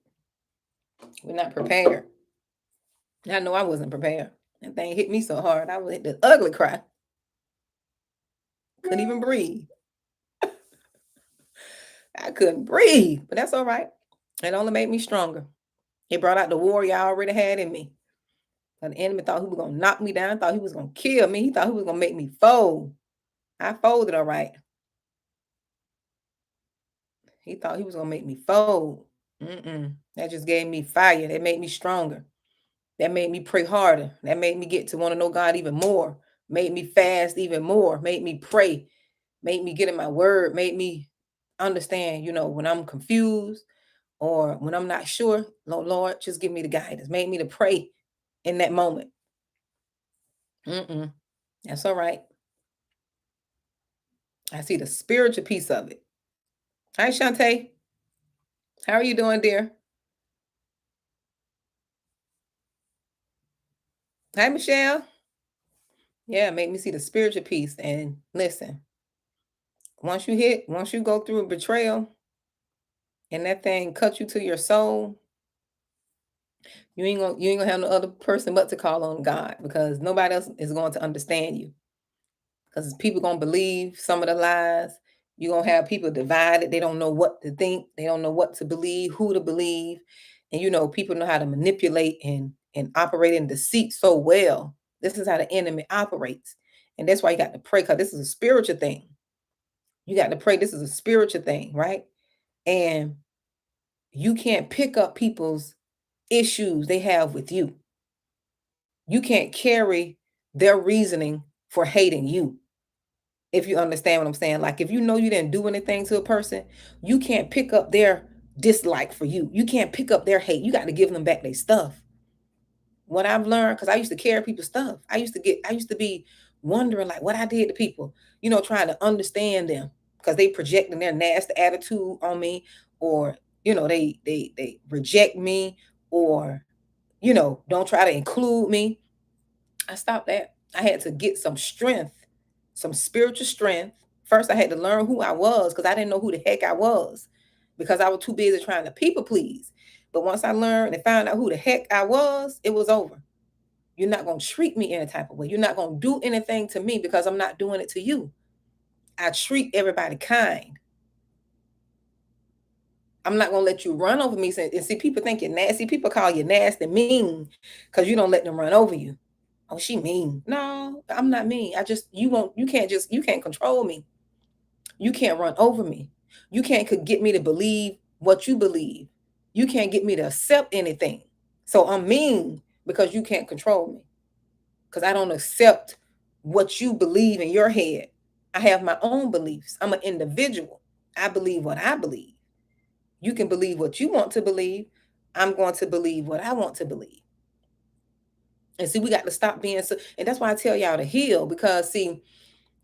We're not prepared. I know I wasn't prepared. That thing hit me so hard. I was hit the ugly cry. Couldn't even breathe. I couldn't breathe, but that's all right. It only made me stronger. It brought out the warrior I already had in me. And the enemy thought he was going to knock me down, thought he was going to kill me. He thought he was going to make me fold. I folded all right. He thought he was going to make me fold. That just gave me fire. That made me stronger. That made me pray harder. That made me get to want to know God even more. Made me fast even more. Made me pray. Made me get in my word. Made me understand, when I'm confused or when I'm not sure, Lord, just give me the guidance. Made me to pray in that moment. That's all right. I see the spiritual piece of it. Hi, Shantae. How are you doing, dear? Hi, Michelle. Yeah, make me see the spiritual piece. And listen, once you go through a betrayal and that thing cuts you to your soul, you ain't gonna have no other person but to call on God, because nobody else is going to understand you. Because people gonna believe some of the lies. You're gonna have people divided. They don't know what to think. They don't know what to believe, who to believe. And people know how to manipulate and operate in deceit so well. This is how the enemy operates. And that's why you got to pray, because this is a spiritual thing. You got to pray. This is a spiritual thing, right? And you can't pick up people's issues they have with you. You can't carry their reasoning for hating you. If you understand what I'm saying. Like, if you know you didn't do anything to a person, you can't pick up their dislike for you. You can't pick up their hate. You got to give them back their stuff. What I've learned, because I used to carry people's stuff. I used to be wondering like what I did to people, trying to understand them because they projecting their nasty attitude on me, or they reject me, or don't try to include me. I stopped that. I had to get some strength, some spiritual strength. First, I had to learn who I was, because I didn't know who the heck I was, because I was too busy trying to people please. But once I learned and found out who the heck I was, it was over. You're not going to treat me any type of way. You're not going to do anything to me because I'm not doing it to you. I treat everybody kind. I'm not going to let you run over me. And see, people think you're nasty. People call you nasty, mean, because you don't let them run over you. Oh, she mean. No, I'm not mean. You can't control me. You can't run over me. You can't get me to believe what you believe. You can't get me to accept anything. So I'm mean because you can't control me. Because I don't accept what you believe in your head. I have my own beliefs. I'm an individual. I believe what I believe. You can believe what you want to believe. I'm going to believe what I want to believe. And see, we got to stop being so, and that's why I tell y'all to heal, because see,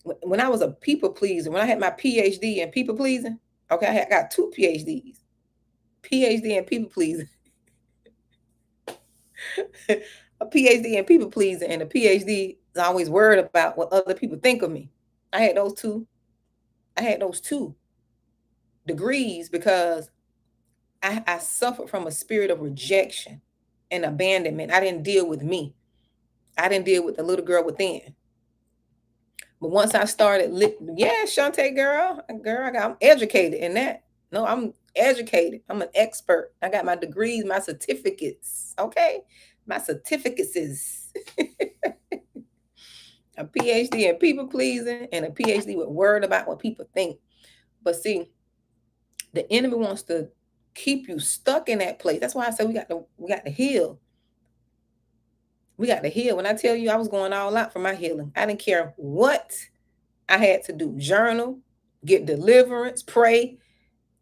when I was a people pleaser, when I had my PhD in people pleasing, okay, I got 2 PhDs, PhD in people pleasing, a PhD in people pleasing, and a PhD is always worried about what other people think of me. I had those two degrees because I suffered from a spirit of rejection and abandonment. I didn't deal with me. I didn't deal with the little girl within. But once I started, yeah, Shantae girl, I'm educated in that. No, I'm educated. I'm an expert. I got my degrees, my certificates. Okay, my certificates is a PhD in people pleasing and a PhD with worried about what people think. But see, the enemy wants to keep you stuck in that place. That's why I said we got to heal. We got to heal. When I tell you I was going all out for my healing, I didn't care what I had to do. Journal, get deliverance, pray.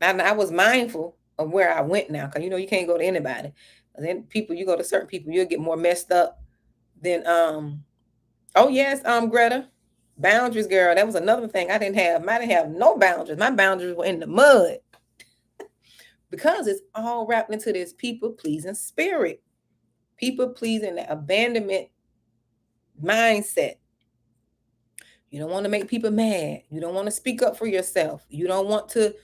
And I was mindful of where I went now, because you can't go to anybody. And then you go to certain people, you'll get more messed up than oh yes, Greta. Boundaries, girl. That was another thing I didn't have. I didn't have no boundaries. My boundaries were in the mud. Because it's all wrapped into this people-pleasing spirit. People-pleasing, the abandonment mindset. You don't want to make people mad. You don't want to speak up for yourself. You don't want to.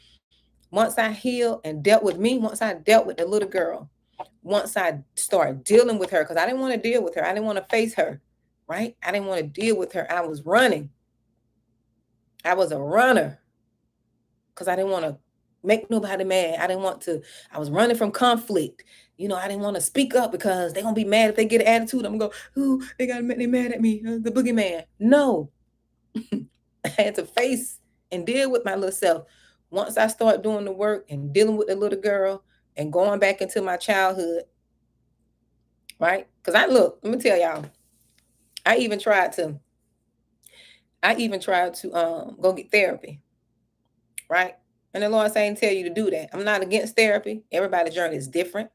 Once I healed and dealt with me, once I dealt with the little girl, once I started dealing with her, because I didn't want to deal with her. I didn't want to face her, right? I didn't want to deal with her. I was running. I was a runner because I didn't want to make nobody mad. I was running from conflict. I didn't want to speak up because they're going to be mad if they get an attitude. I'm going to go, ooh, they're mad at me, the boogeyman. No. I had to face and deal with my little self. Once I started doing the work and dealing with the little girl and going back into my childhood, right? Because let me tell y'all, I even tried to go get therapy, right? And the Lord saying tell you to do that. I'm not against therapy. Everybody's journey is different.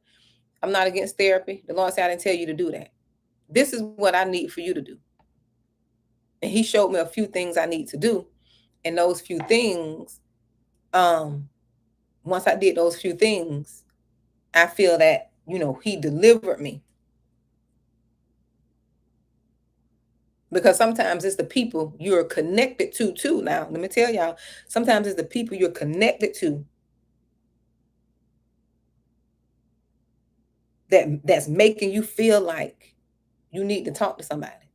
I'm not against therapy. The Lord said I didn't tell you to do that. This is what I need for you to do. And he showed me a few things I need to do. And those few things, once I did those few things, I feel that, he delivered me. Because sometimes it's the people you're connected to too. Now, let me tell y'all, sometimes it's the people you're connected to that's making you feel like you need to talk to somebody.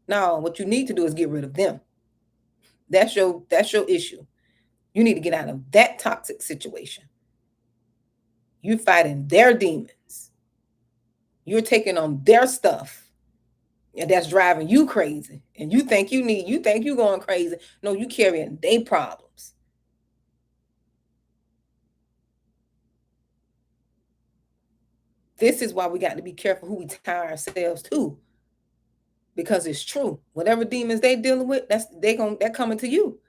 No, what you need to do is get rid of them. That's your issue. You need to get out of that toxic situation. You're fighting their demons. You're taking on their stuff. And that's driving you crazy. And you think you're going crazy. No, you carrying their problems. This is why we got to be careful who we tie ourselves to. Because it's true. Whatever demons they dealing with, they're coming to you.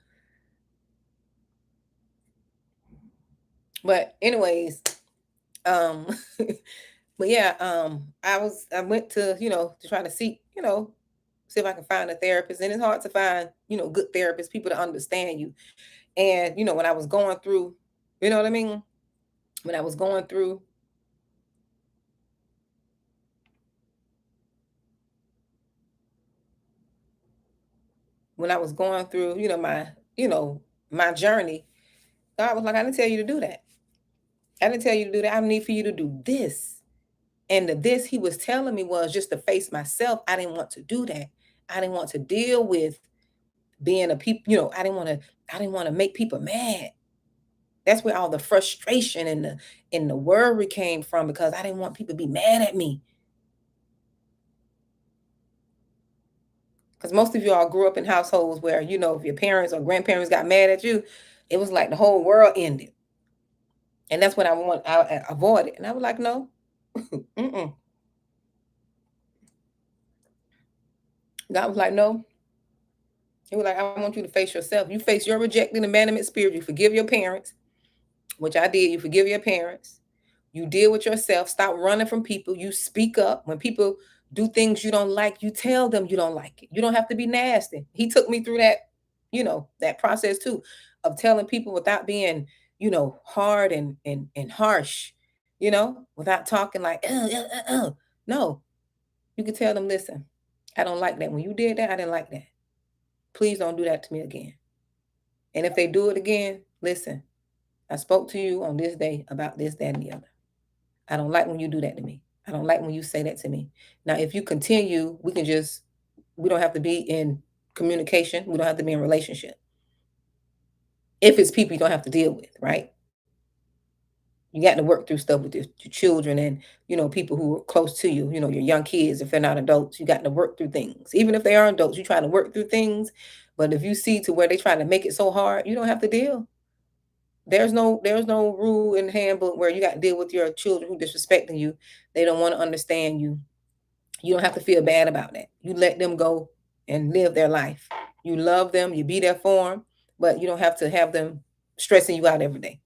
But anyways, but yeah, I went to, to try to seek, see if I can find a therapist. And it's hard to find, good therapists, people to understand you. And, when I was going through, you know what I mean? When I was going through my journey, God was like, I didn't tell you to do that. I didn't tell you to do that. I need for you to do this. And this he was telling me was just to face myself. I didn't want to do that. I didn't want to deal with being a people, I didn't want to make people mad. That's where all the frustration and the worry came from, because I didn't want people to be mad at me. Because most of you all grew up in households where, if your parents or grandparents got mad at you, it was like the whole world ended. And that's what I avoided. And I was like, no. Mm-mm. God was like, no. He was like, I want you to face yourself. You face your rejecting abandonment spirit. You forgive your parents, which I did. You forgive your parents. You deal with yourself. Stop running from people. You speak up. When people do things you don't like, you tell them you don't like it. You don't have to be nasty. He took me through that, that process too, of telling people without being, hard and harsh, without talking like, no. You can tell them, listen, I don't like that. When you did that, I didn't like that. Please don't do that to me again. And if they do it again, listen, I spoke to you on this day about this, that, and the other. I don't like when you do that to me. I don't like when you say that to me. Now, if you continue, we don't have to be in communication. We don't have to be in relationship. If it's people you don't have to deal with, right? You got to work through stuff with your children and, people who are close to you, your young kids, if they're not adults, you got to work through things. Even if they are adults, you try to work through things. But if you see to where they try to make it so hard, you don't have to deal. There's no rule in the handbook where you got to deal with your children who disrespecting you. They don't want to understand you. You don't have to feel bad about that. You let them go and live their life. You love them, you be there for them, but you don't have to have them stressing you out every day.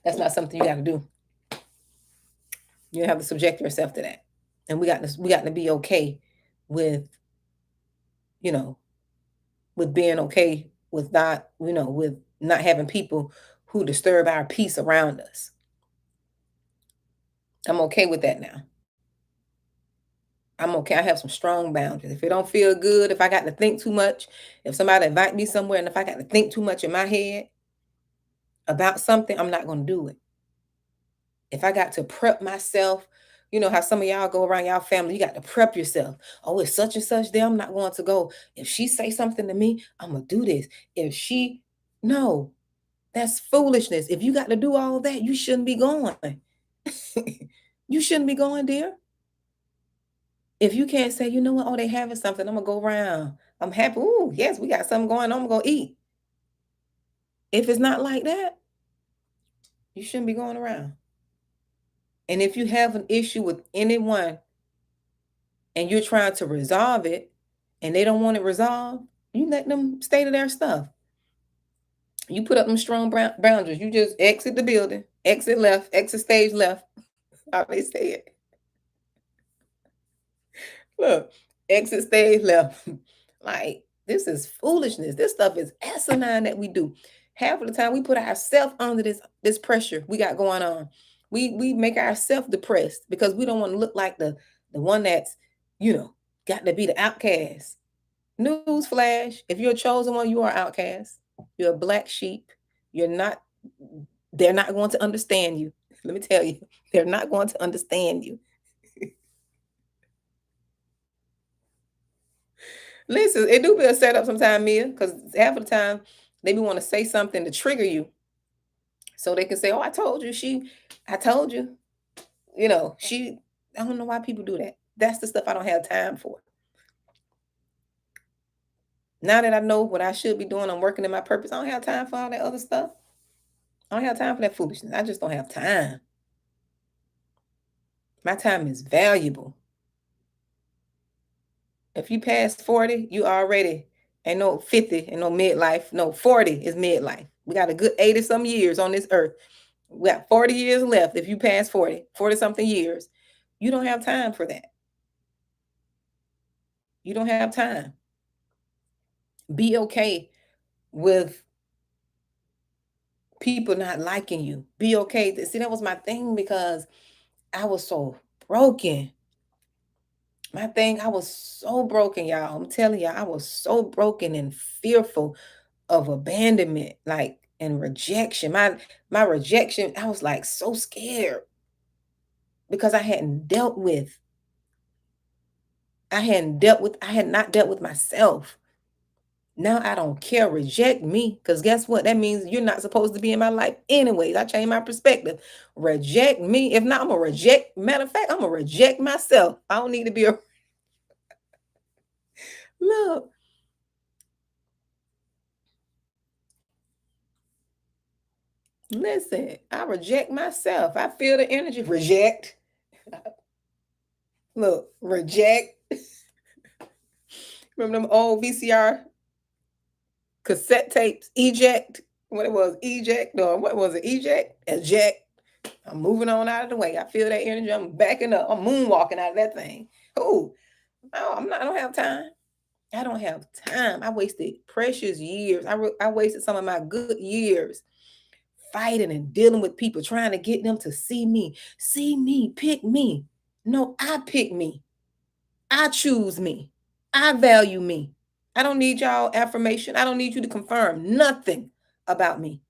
That's not something you got to do. You have to subject yourself to that. And we got to be okay with, with being okay with not, with not having people who disturb our peace around us. I'm okay with that now. I'm okay. I have some strong boundaries. If it don't feel good, if I got to think too much, if somebody invite me somewhere and if I got to think too much in my head about something, I'm not going to do it. If I got to prep myself, you know how some of y'all go around y'all family, you got to prep yourself. Oh, it's such and such there, I'm not going to go. If she say something to me, I'm going to do this. No, that's foolishness. If you got to do all that, you shouldn't be going. You shouldn't be going, dear. If you can't say, you know what, oh, they having something, I'm going to go around. I'm happy. Ooh, yes, we got something going on. I'm going to eat. If it's not like that, you shouldn't be going around. And if you have an issue with anyone and you're trying to resolve it and they don't want it resolved, you let them stay to their stuff. You put up them strong boundaries. You just exit the building, exit left, exit stage left. How they say it. Look, exit stage left. Like, this is foolishness. This stuff is asinine that we do. Half of the time we put ourselves under this pressure we got going on. We make ourselves depressed because we don't want to look like the one that's, got to be the outcast. Newsflash, if you're a chosen one, you are outcast. You're a black sheep. They're not going to understand you. Let me tell you, they're not going to understand you. Listen, it do be a setup sometime, Mia, because half of the time they be want to say something to trigger you. So they can say, oh, I told you. I told you. I don't know why people do that. That's the stuff I don't have time for. Now that I know what I should be doing, I'm working in my purpose. I don't have time for all that other stuff. I don't have time for that foolishness. I just don't have time. My time is valuable. If you pass 40, you already ain't no 50 and no midlife. No, 40 is midlife. We got a good 80 some years on this earth. We got 40 years left. If you pass 40 something years, you don't have time for that. You don't have time. Be okay with people not liking you. Be okay. See, that was my thing because I was so broken. I was so broken, y'all. I'm telling y'all, I was so broken and fearful of abandonment, and rejection. My rejection, I was like so scared because I had not dealt with myself. Now I don't care. Reject me. Because guess what? That means you're not supposed to be in my life anyways. I changed my perspective. Reject me. If not, I'm going to reject. Matter of fact, I'm going to reject myself. I don't need to be Look. Listen, I reject myself. I feel the energy. Reject. Look, reject. Remember them old VCR cassette tapes? Eject. What it was? Eject. No, what was it? Eject? Eject. I'm moving on out of the way. I feel that energy. I'm backing up. I'm moonwalking out of that thing. Oh, no, I don't have time. I don't have time. I wasted precious years. I wasted some of my good years fighting and dealing with people, trying to get them to see me, pick me. No, I pick me. I choose me. I value me. I don't need y'all affirmation. I don't need you to confirm nothing about me.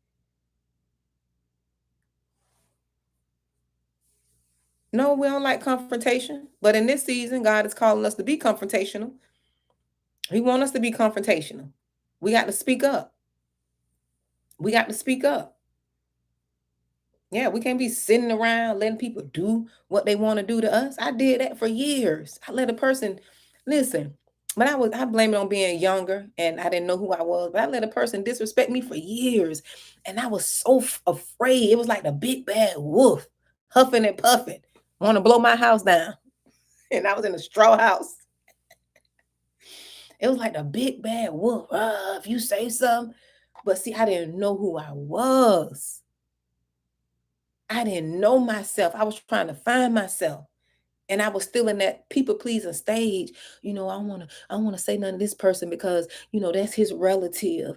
No, we don't like confrontation. But in this season, God is calling us to be confrontational. He wants us to be confrontational. We got to speak up. We got to speak up. Yeah, we can't be sitting around letting people do what they want to do to us. I did that for years. I let a person listen, but I blame it on being younger and I didn't know who I was, but I let a person disrespect me for years. And I was so afraid. It was like the big bad wolf huffing and puffing, want to blow my house down. And I was in a straw house. It was like the big bad wolf. If you say something. But see, I didn't know who I was. I didn't know myself. I was trying to find myself. And I was still in that people pleasing stage. I want to say nothing to this person because, that's his relative.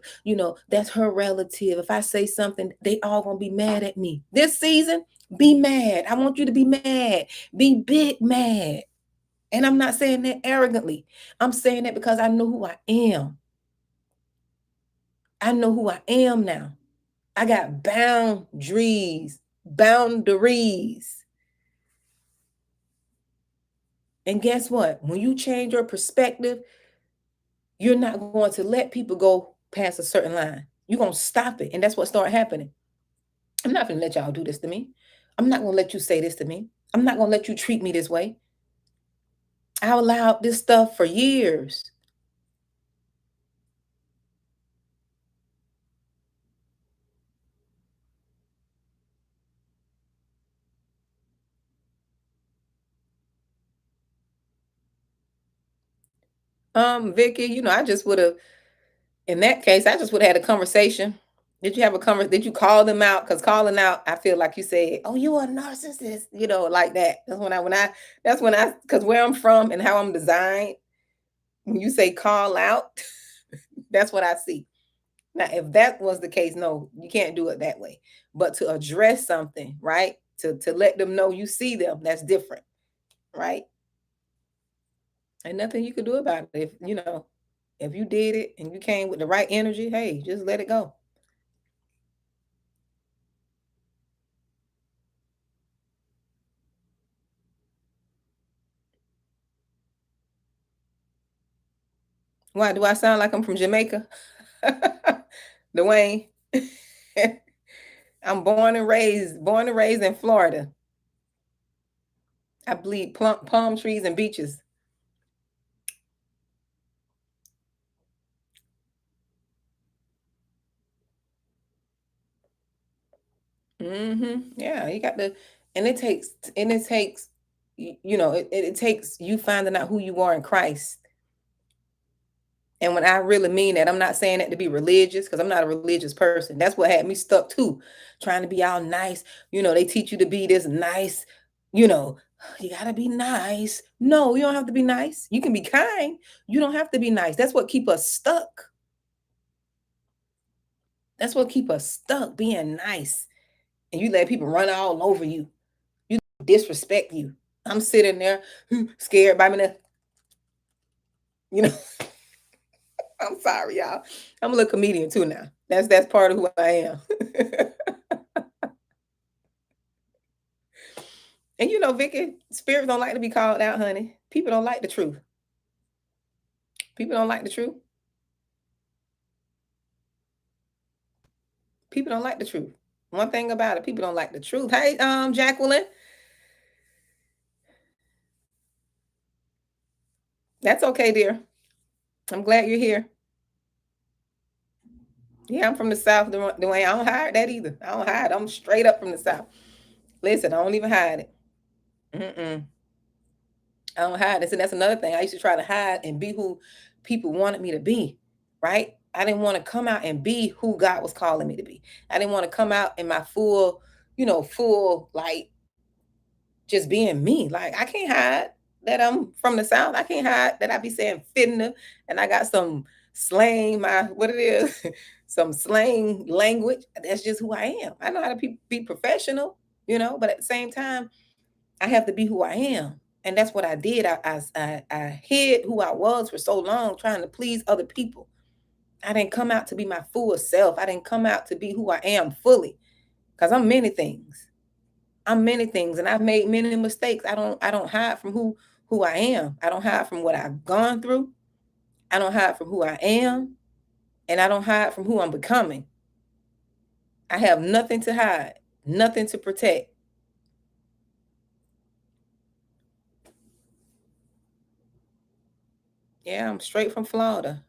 That's her relative. If I say something, they all gonna be mad at me. This season, be mad. I want you to be mad. Be big mad. And I'm not saying that arrogantly. I'm saying that because I know who I am. I know who I am now. I got boundaries. And guess what? When you change your perspective, you're not going to let people go past a certain line. You're going to stop it. And that's what started happening. I'm not going to let y'all do this to me. I'm not going to let you say this to me. I'm not going to let you treat me this way. I allowed this stuff for years. Vicky, I just would have, in that case, I just would have had a conversation. Did you have a conversation? Did you call them out? Because calling out, I feel like you said, "Oh, you a narcissist," like that. That's when I, because where I'm from and how I'm designed, when you say call out, that's what I see. Now, if that was the case, no, you can't do it that way. But to address something, right? To let them know you see them, that's different, right? And nothing you could do about it. If you did it and you came with the right energy, hey, just let it go. Why do I sound like I'm from Jamaica? Dwayne. I'm born and raised in Florida. I bleed palm trees and beaches. Yeah, you got to, and it takes, it takes you finding out who you are in Christ. And when I really mean that, I'm not saying that to be religious because I'm not a religious person. That's what had me stuck too, trying to be all nice. They teach you to be this nice, you know, you got to be nice. No, you don't have to be nice. You can be kind. You don't have to be nice. That's what keep us stuck. That's what keep us stuck, being nice. And you let people run all over you. You disrespect you. I'm sitting there scared by me. You know, I'm sorry, y'all. I'm a little comedian too now. That's part of who I am. And Vicky, spirits don't like to be called out, honey. People don't like the truth. People don't like the truth. People don't like the truth. One thing about it, people don't like the truth. Hey, Jacqueline. That's okay, dear. I'm glad you're here. Yeah, I'm from the South, Dwayne. I don't hide that either. I don't hide. I'm straight up from the South. Listen, I don't even hide it. Mm-mm. I don't hide this. And that's another thing. I used to try to hide and be who people wanted me to be, right? I didn't want to come out and be who God was calling me to be. I didn't want to come out in my full, like, just being me. Like, I can't hide that I'm from the South. I can't hide that I be saying fitna and I got some slang, what it is, some slang language. That's just who I am. I know how to be professional, but at the same time, I have to be who I am. And that's what I did. I hid who I was for so long, trying to please other people. I didn't come out to be my full self. I didn't come out to be who I am fully, because I'm many things. I'm many things, and I've made many mistakes. I don't hide from who I am. I don't hide from what I've gone through. I don't hide from who I am, and I don't hide from who I'm becoming. I have nothing to hide, nothing to protect. Yeah, I'm straight from Florida.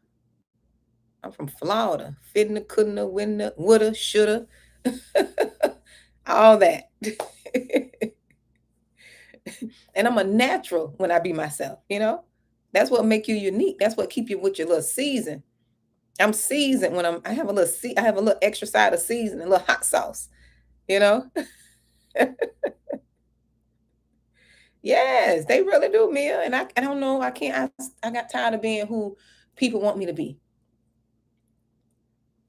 I'm from Florida. Fitna, couldn'ta, wouldn'ta, woulda, shoulda, all that. And I'm a natural when I be myself, you know? That's what make you unique. That's what keep you with your little season. I'm seasoned when I have a little I have a little extra side of season, a little hot sauce, you know? Yes, they really do, Mia. And I don't know, I can't I got tired of being who people want me to be.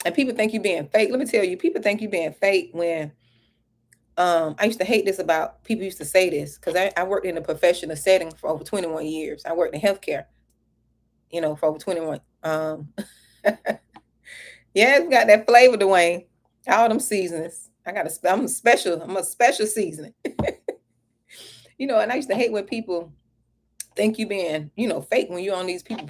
And people think you being fake. Let me tell you, people think you being fake when I used to hate this about people used to say this because I worked in a professional setting for over 21 years. I worked in healthcare, for over 21. Yeah, it's got that flavor, Dwayne. All them seasonings. I'm a special seasoning. And I used to hate when people think you being, fake when you're on these people,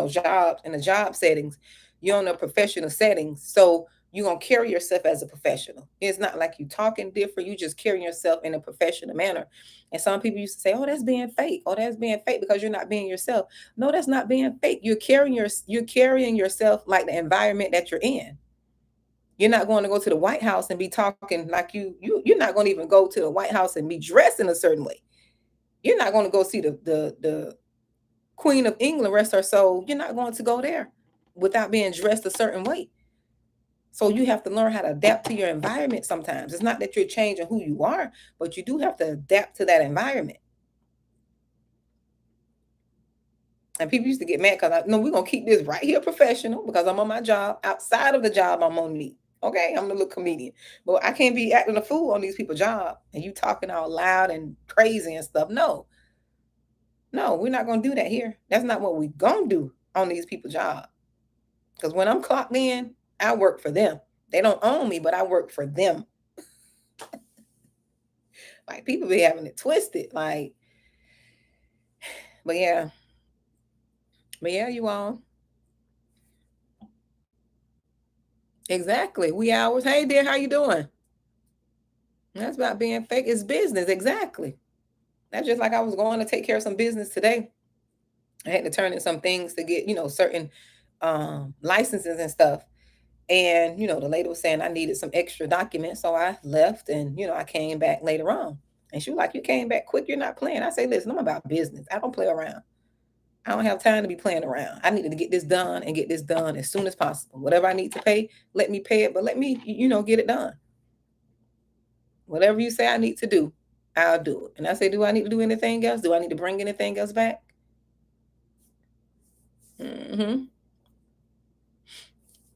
jobs in the job settings, you're on a professional settings. So you're gonna carry yourself as a professional. It's not like you talking different, you just carrying yourself in a professional manner. And some people used to say, oh, that's being fake. Oh, that's being fake because you're not being yourself. No, that's not being fake. You're carrying yourself like the environment that you're in. You're not going to go to the White House and be talking like you're not going to even go to the White House and be dressed in a certain way. You're not going to go see the Queen of England, rest her soul. You're not going to go there without being dressed a certain way. So you have to learn how to adapt to your environment sometimes. It's not that you're changing who you are, but you do have to adapt to that environment. And people used to get mad because I know we're gonna keep this right here professional because I'm on my job. Outside of the job, I'm on me. Okay, I'm the little comedian. But I can't be acting a fool on these people's job and you talking all loud and crazy and stuff. No, no, we're not gonna do that here. That's not what we're gonna do on these people's job. Because when I'm clocked in, I work for them. They don't own me, but I work for them. Like people be having it twisted. But yeah. But yeah, you all. Exactly. We hours. Hey dear, how you doing? That's about being fake. It's business. Exactly. That's just like I was going to take care of some business today. I had to turn in some things to get, certain licenses and stuff. And, the lady was saying I needed some extra documents. So I left and, I came back later on. And she was like, you came back quick. You're not playing. I say, listen, I'm about business. I don't play around. I don't have time to be playing around. I needed to get this done and get this done as soon as possible. Whatever I need to pay, let me pay it, but let me, get it done. Whatever you say I need to do, I'll do it. And I say, do I need to do anything else? Do I need to bring anything else back?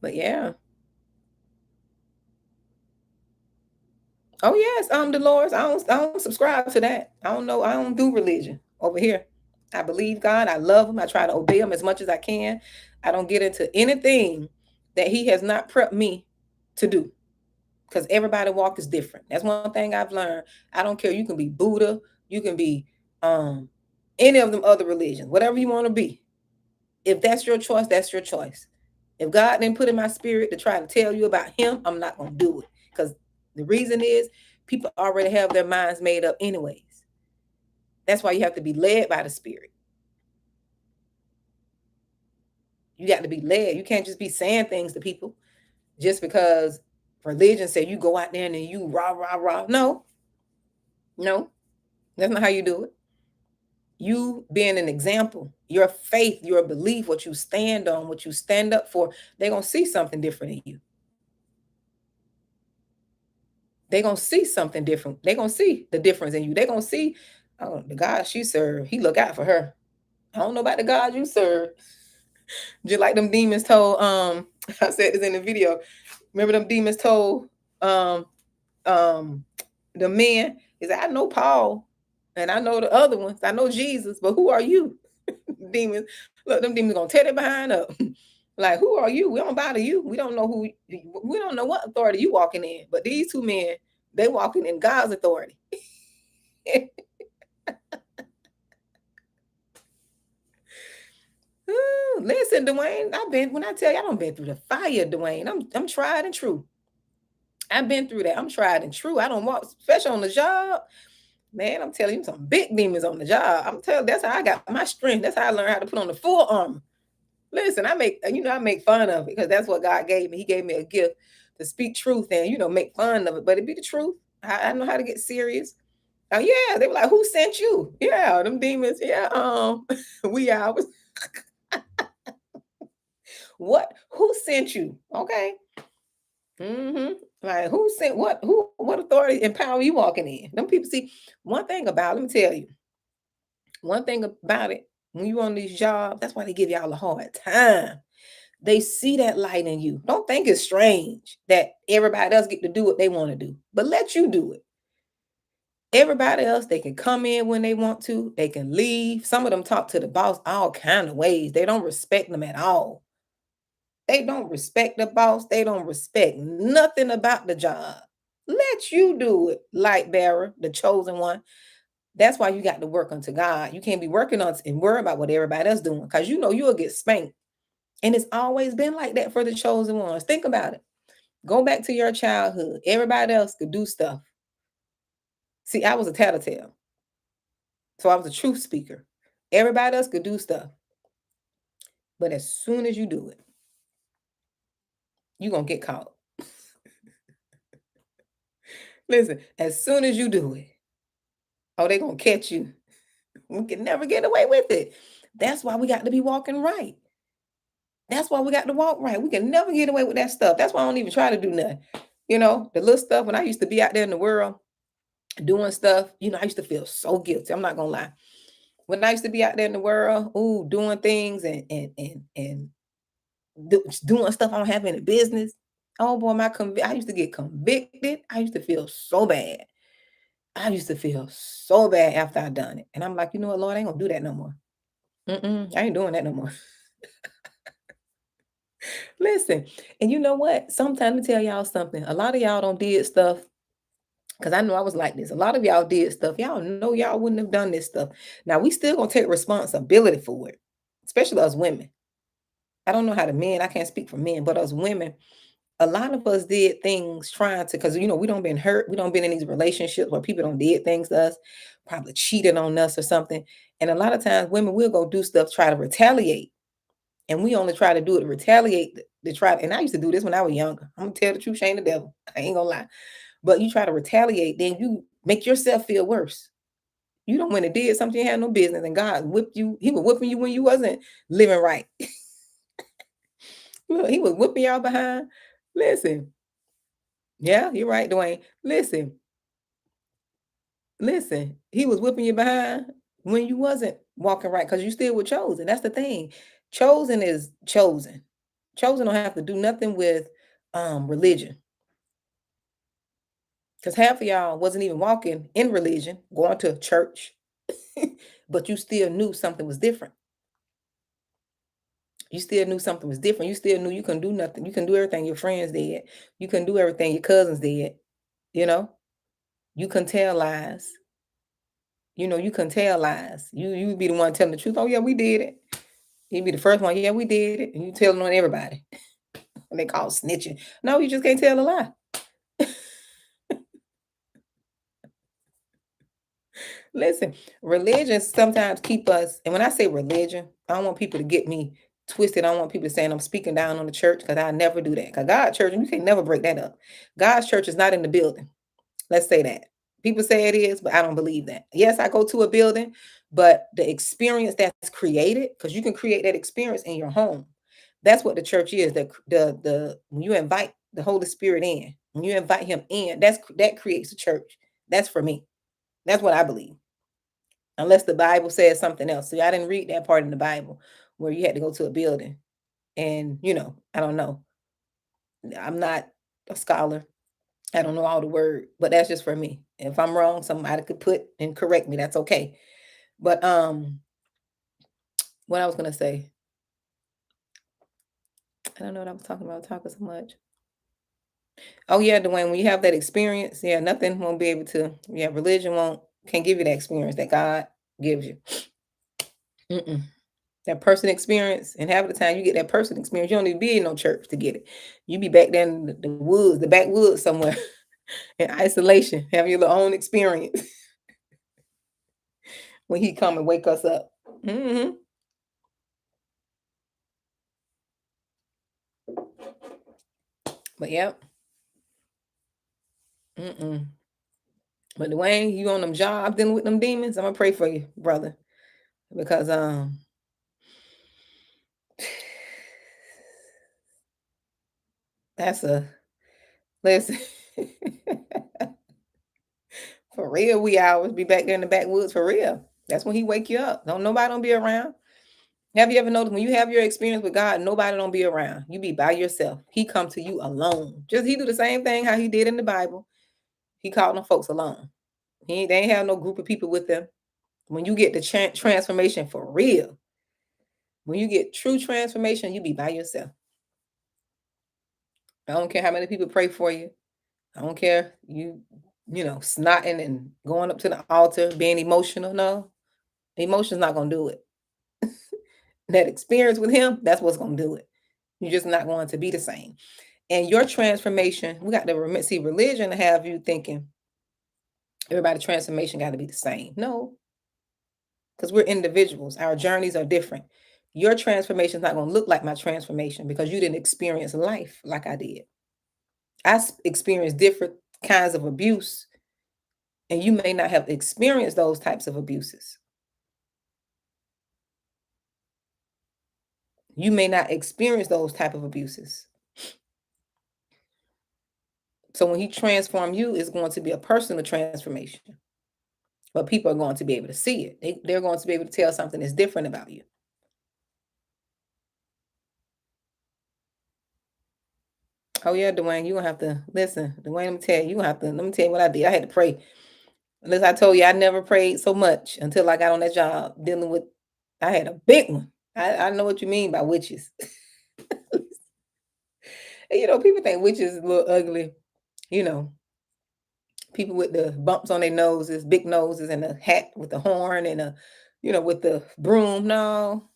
But yeah. Oh yes, Dolores. I don't subscribe to that. I don't know. I don't do religion over here. I believe God. I love him. I try to obey him as much as I can. I don't get into anything that he has not prepped me to do. Because everybody walk is different. That's one thing I've learned. I don't care. You can be Buddha, you can be any of them other religions, whatever you want to be. If that's your choice, that's your choice. If God didn't put in my spirit to try to tell you about him, I'm not going to do it. Because the reason is people already have their minds made up anyways. That's why you have to be led by the spirit. You got to be led. You can't just be saying things to people just because religion said you go out there and you rah, rah, rah. No, that's not how you do it. You being an example, your faith, your belief, what you stand on, what you stand up for, they're going to see something different in you. They're going to see something different. They're going to see the difference in you. They're going to see, oh, the God she served, he look out for her. I don't know about the God you serve. Just like them demons told, I said this in the video. Remember them demons told the men, he said, I know Paul. And I know the other ones. I know Jesus, but who are you? Demons. Look, them demons gonna tear their behind up. Like, who are you? We don't bow to you. We don't know we don't know what authority you walking in. But these two men, they walking in God's authority. Ooh, listen, Dwayne, when I tell you I don't been through the fire, Dwayne. I'm tried and true. I've been through that. I'm tried and true. I don't walk, especially on the job. Man, I'm telling you, some big demons on the job. I'm telling that's how I got my strength. That's how I learned how to put on the full armor. Listen, I make fun of it because that's what God gave me. He gave me a gift to speak truth and make fun of it, but it be the truth. I know how to get serious. Oh yeah, they were like, "Who sent you?" Yeah, them demons. Yeah, we ours. What? Who sent you? Okay. Mm-hmm. Like who sent what? Who? What authority and power you walking in? Them people see one thing about. Let me tell you. One thing about it. When you on these jobs, that's why they give y'all a hard time. They see that light in you. Don't think it's strange that everybody else get to do what they want to do, but let you do it. Everybody else, they can come in when they want to. They can leave. Some of them talk to the boss all kind of ways. They don't respect them at all. They don't respect the boss. They don't respect nothing about the job. Let you do it, light bearer, the chosen one. That's why you got to work unto God. You can't be working on and worry about what everybody else doing because you'll get spanked. And it's always been like that for the chosen ones. Think about it. Go back to your childhood. Everybody else could do stuff. See, I was a tattletale. So I was a truth speaker. Everybody else could do stuff. But as soon as you do it, you're going to get caught. Listen, as soon as you do it, oh, they're going to catch you. We can never get away with it. That's why we got to be walking right. That's why we got to walk right. We can never get away with that stuff. That's why I don't even try to do nothing. The little stuff when I used to be out there in the world doing stuff, I used to feel so guilty. I'm not gonna lie. When I used to be out there in the world, doing things and doing stuff I don't have any business. Oh boy, I used to get convicted. I used to feel so bad. I used to feel so bad after I done it. And I'm like, you know what, Lord, I ain't gonna do that no more. I ain't doing that no more. Listen, and you know what? Sometimes let me tell y'all something. A lot of y'all don't did stuff because I know I was like this. A lot of y'all did stuff. Y'all know y'all wouldn't have done this stuff. Now we still gonna take responsibility for it, especially us women. I don't know how the men, I can't speak for men, but us women, a lot of us did things trying to, because we don't been hurt, we don't been in these relationships where people don't did things to us, probably cheated on us or something. And a lot of times women will go do stuff, try to retaliate. And we only try to do it to retaliate to try. And I used to do this when I was younger. I'm gonna tell the truth, shame the devil. I ain't gonna lie. But you try to retaliate, then you make yourself feel worse. You don't when it did something you had no business, and God whipped you. He was whipping you when you wasn't living right. Look, he was whipping y'all behind. Listen, yeah, you're right, Dwayne. Listen. He was whipping you behind when you wasn't walking right because you still were chosen. That's the thing. Chosen is chosen. Chosen don't have to do nothing with religion. Because half of y'all wasn't even walking in religion, going to church, but you still knew something was different. You still knew something was different. You still knew you couldn't do nothing. You can do everything your friends did. You couldn't do everything your cousins did. You know, you couldn't tell lies. You couldn't tell lies. You would be the one telling the truth. Oh yeah, we did it. You'd be the first one. Yeah, we did it, and you telling on everybody. And they call snitching. No, you just can't tell a lie. Listen, religion sometimes keep us, and when I say religion, I don't want people to get me twisted. I don't want people saying I'm speaking down on the church because I never do that. Because God's church, and you can never break that up. God's church is not in the building. Let's say that. People say it is, but I don't believe that. Yes, I go to a building, but the experience that's created, because you can create that experience in your home. That's what the church is. The when you invite the Holy Spirit in, when you invite him in, that creates a church. That's for me. That's what I believe. Unless the Bible says something else. See, I didn't read that part in the Bible where you had to go to a building. And, I don't know. I'm not a scholar. I don't know all the word, but that's just for me. If I'm wrong, somebody could put and correct me. That's okay. But what I was gonna say, I don't know what I was talking about. Talking so much. Oh yeah, Dwayne, when you have that experience, yeah, nothing won't be able to. Yeah, religion won't can give you that experience that God gives you. Mm-mm. That person experience, and half of the time you get that person experience, you don't need to be in no church to get it. You be back there in the woods, the backwoods somewhere, in isolation, having your own experience when He come and wake us up. Hmm. But yeah, mm-mm. But Dwayne, you on them job dealing with them demons? I'm gonna pray for you, brother, because that's a listen. For real, we hours be back there in the backwoods for real. That's when He wake you up. Nobody don't be around. Have you ever noticed when you have your experience with God, nobody don't be around. You be by yourself. He come to you alone. Just He do the same thing how He did in the Bible. He called them folks alone. They ain't have no group of people with them. When you get the transformation for real, when you get true transformation, you be by yourself. I don't care how many people pray for you. I don't care snotting and going up to the altar, being emotional. No, emotion's not gonna do it. That experience with Him, that's what's gonna do it. You're just not going to be the same. And your transformation, we got to see religion to have you thinking everybody's transformation got to be the same. No, because we're individuals. Our journeys are different. Your transformation is not going to look like my transformation because you didn't experience life like I did. I experienced different kinds of abuse, and you may not have experienced those types of abuses. You may not experience those type of abuses. So when He transform you, it's going to be a personal transformation. But people are going to be able to see it. They're going to be able to tell something that's different about you. Oh yeah, Dwayne, you gonna have to listen. Dwayne, let me tell you, let me tell you what I did. I had to pray. Unless I told you I never prayed so much until I got on that job dealing with I had a big one. I know what you mean by witches. People think witches look ugly, you know, people with the bumps on their noses, big noses, and a hat with the horn and with the broom. No,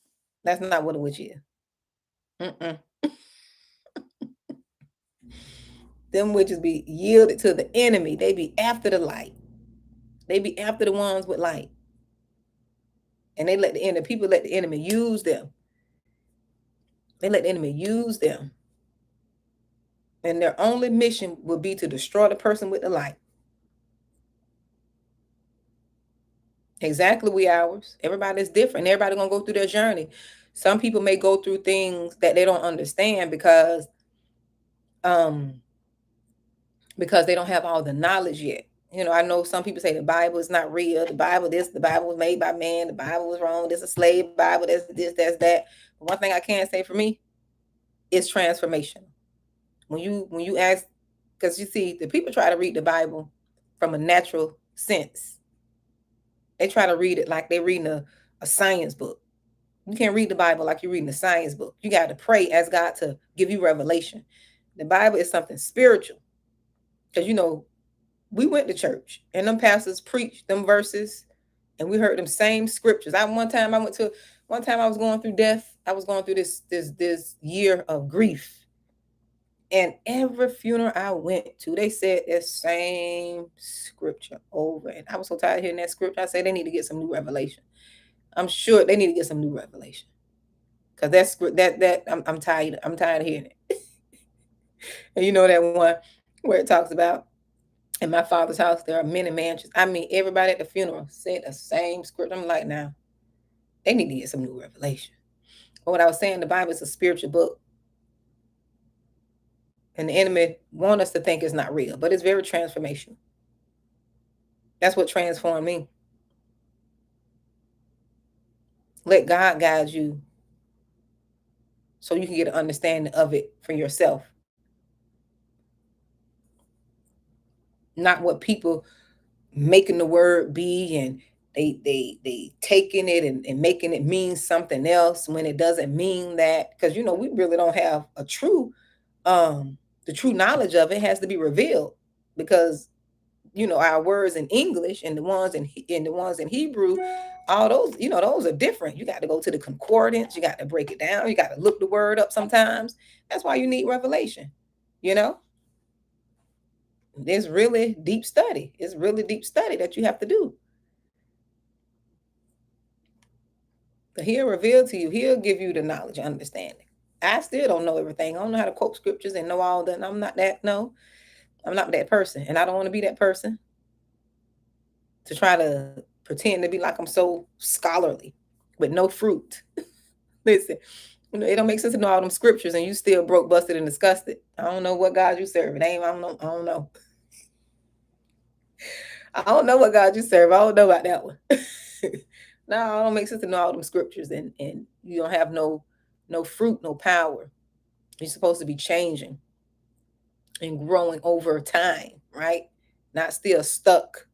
that's not what a witch is. Mm-mm. Them witches be yielded to the enemy. They be after the light. They be after the ones with light. And they let people let the enemy use them. They let the enemy use them. And their only mission will be to destroy the person with the light. Exactly we ours. Everybody's different. Everybody gonna go through their journey. Some people may go through things that they don't understand um because they don't have all the knowledge yet. I know some people say the Bible is not real. The Bible the Bible was made by man. The Bible was wrong. There's a slave Bible. There's this, that's that. But one thing I can say for me is transformation. When you ask, because you see, the people try to read the Bible from a natural sense. They try to read it like they're reading a science book. You can't read the Bible like you're reading a science book. You got to pray, ask God to give you revelation. The Bible is something spiritual. Because we went to church and them pastors preached them verses and we heard them same scriptures. One time I was going through death. I was going through this year of grief. And every funeral I went to, they said the same scripture over. And I was so tired of hearing that scripture. I said they need to get some new revelation. I'm sure they need to get some new revelation. Because I'm tired. I'm tired of hearing it. And you know that one where it talks about in my father's house there are many mansions. I mean, everybody at the funeral said the same scripture. I'm like, now they need to get some new revelation. But what I was saying, the Bible is a spiritual book. And the enemy want us to think it's not real, but it's very transformational. That's what transformed me. Let God guide you so you can get an understanding of it for yourself. not what people making the word be, and they taking it and making it mean something else when it doesn't mean that. Because we really don't have a true the true knowledge of it has to be revealed, because our words in English and the ones in Hebrew, all those, those are different. You got to go to the concordance, you got to break it down, you got to look the word up sometimes. That's why you need revelation. you know it's really deep study. It's really deep study that you have to do. But he'll reveal to you, he'll give you the knowledge and understanding. I still don't know everything. I don't know how to quote scriptures and know all that. I'm not that. No, I'm not that person, and I don't want to be that person to try to pretend to be like I'm so scholarly with no fruit. Listen, it don't make sense to know all them scriptures and you still broke, busted, and disgusted. I don't know what God you serve. It ain't. I don't know. I don't know. I don't know what God you serve. I don't know about that one. No, it don't make sense to know all them scriptures and you don't have no fruit, no power. You're supposed to be changing and growing over time, right? Not still stuck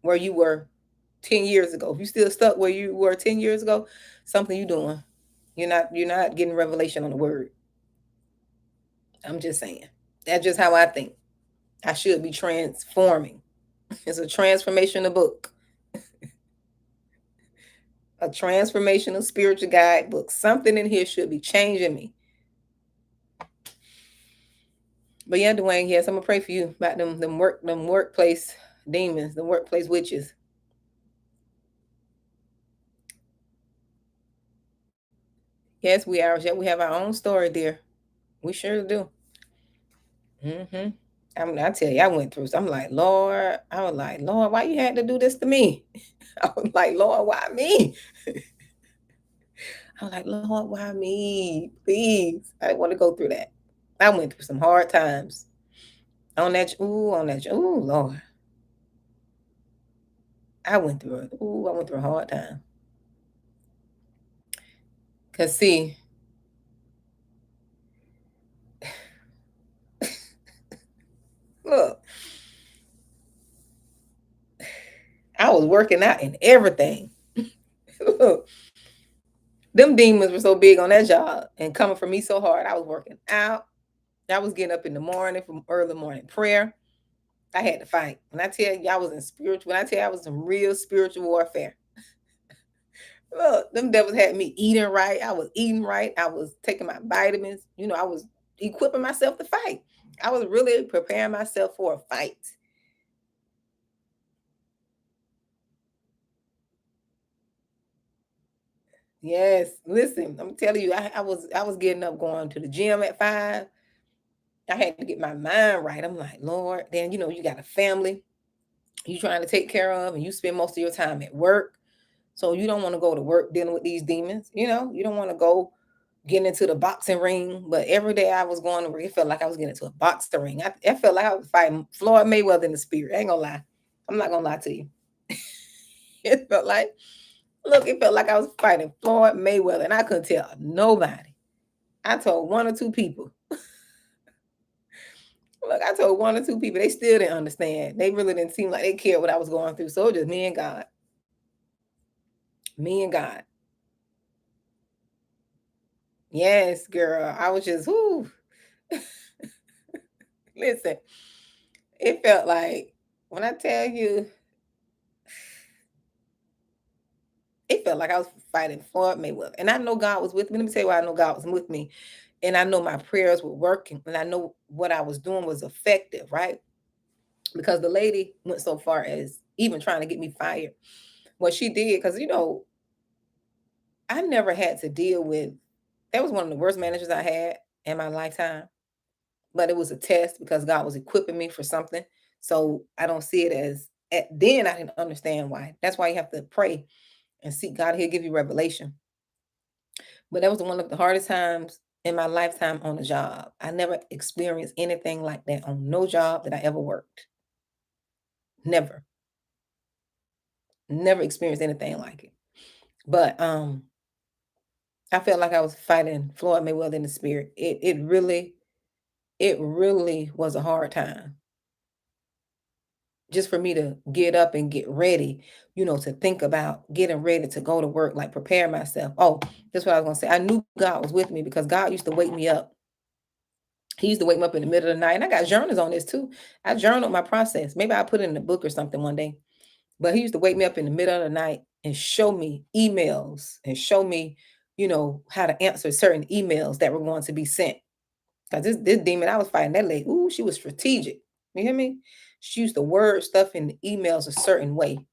where you were 10 years ago. If you still stuck where you were 10 years ago, something you doing. You're not getting revelation on the word. I'm just saying. That's just how I think. I should be transforming. It's a transformational book. A transformational spiritual guide book. Something in here should be changing me. But yeah, Dwayne, yes, I'm gonna pray for you about them workplace demons, the workplace witches. Yes, we are. Yeah, we have our own story, dear. We sure do. Mm-hmm. I tell you, I went through. I'm like, Lord. I was like, Lord, why you had to do this to me? I was like, Lord, why me? I was like, Lord, why me? Please, I didn't want to go through that. I went through some hard times. Ooh, Lord. I went through it. Ooh, I went through a hard time. Cause see, look, I was working out and everything. Look, them demons were so big on that job and coming for me so hard. I was working out. I was getting up in the morning from early morning prayer. I had to fight. When I tell you I was in spiritual, when I tell you I was in real spiritual warfare. Look, them devils had me eating right. I was eating right. I was taking my vitamins. I was equipping myself to fight. I was really preparing myself for a fight. Yes, listen, I'm telling you, I was getting up, going to the gym at 5. I had to get my mind right. I'm like, Lord, then you got a family you trying to take care of, and you spend most of your time at work. So you don't want to go to work dealing with these demons. You don't want to go getting into the boxing ring. But every day I was going to work, it felt like I was getting into a boxing ring. I felt like I was fighting Floyd Mayweather in the spirit. I ain't gonna lie. I'm not gonna lie to you. It felt like, look, it felt like I was fighting Floyd Mayweather, and I couldn't tell nobody. I told one or two people. Look, I told one or two people. They still didn't understand. They really didn't seem like they cared what I was going through. So it was just me and God. Me and God. Yes, girl. I was just, whoo. Listen, it felt like, when I tell you, it felt like I was fighting Floyd Mayweather. And I know God was with me. Let me tell you why I know God was with me. And I know my prayers were working. And I know what I was doing was effective, right? Because the lady went so far as even trying to get me fired. What she did, because I never had to deal with, that was one of the worst managers I had in my lifetime. But it was a test because God was equipping me for something. So I don't see it as, then I didn't understand why. That's why you have to pray and seek God. He'll give you revelation. But that was one of the hardest times in my lifetime on a job. I never experienced anything like that on no job that I ever worked. Never. Never experienced anything like it. But I felt like I was fighting Floyd Mayweather in the spirit. It really was a hard time. just for me to get up and get ready, to think about getting ready to go to work, like prepare myself. Oh, that's what I was gonna say. I knew God was with me because God used to wake me up. He used to wake me up in the middle of the night. And I got journals on this too. I journaled my process. Maybe I put it in a book or something one day. But he used to wake me up in the middle of the night and show me emails and show me, how to answer certain emails that were going to be sent. Because this demon I was fighting, that lady, ooh, she was strategic. You hear me? She used to word stuff in the emails a certain way.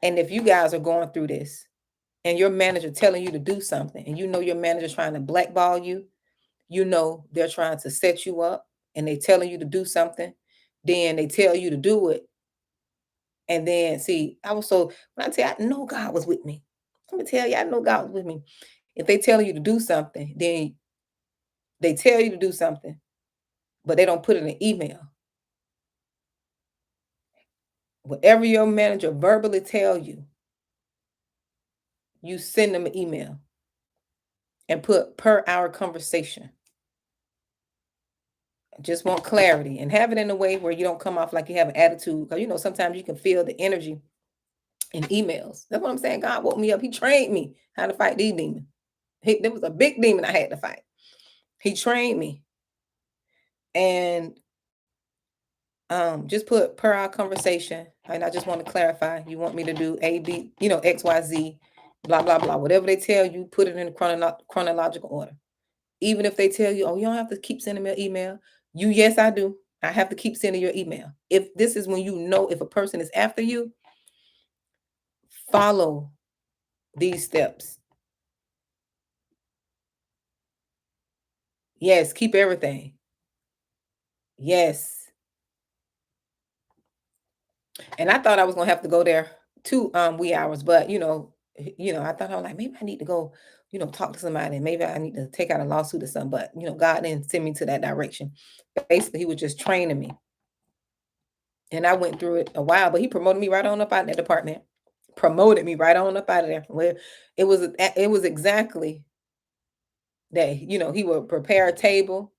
And if you guys are going through this and your manager telling you to do something and your manager's trying to blackball you, they're trying to set you up and they telling you to do something, then they tell you to do it. And then see, when I tell you I know God was with me. Let me tell you, I know God was with me. If they tell you to do something, then they tell you to do something, but they don't put it in an email. Whatever your manager verbally tell you, you send them an email and put per hour conversation. Just want clarity and have it in a way where you don't come off like you have an attitude. Because sometimes you can feel the energy in emails. That's what I'm saying. God woke me up. He trained me how to fight these demons. There was a big demon I had to fight. He trained me. And just put per our conversation. And I just want to clarify. You want me to do A, B, X, Y, Z, blah, blah, blah. Whatever they tell you, put it in chronological order. Even if they tell you, oh, you don't have to keep sending me an email. Yes, I do. I have to keep sending your email. If this is when if a person is after you, follow these steps. Yes, keep everything. Yes. And I thought I was gonna have to go there 2 wee hours, but I thought I was like, maybe I need to go, talk to somebody, and maybe I need to take out a lawsuit or something. But God didn't send me to that direction. Basically, he was just training me. And I went through it a while, but he promoted me right on up out of that department. Promoted me right on up out of there. Where it was exactly that, he would prepare a table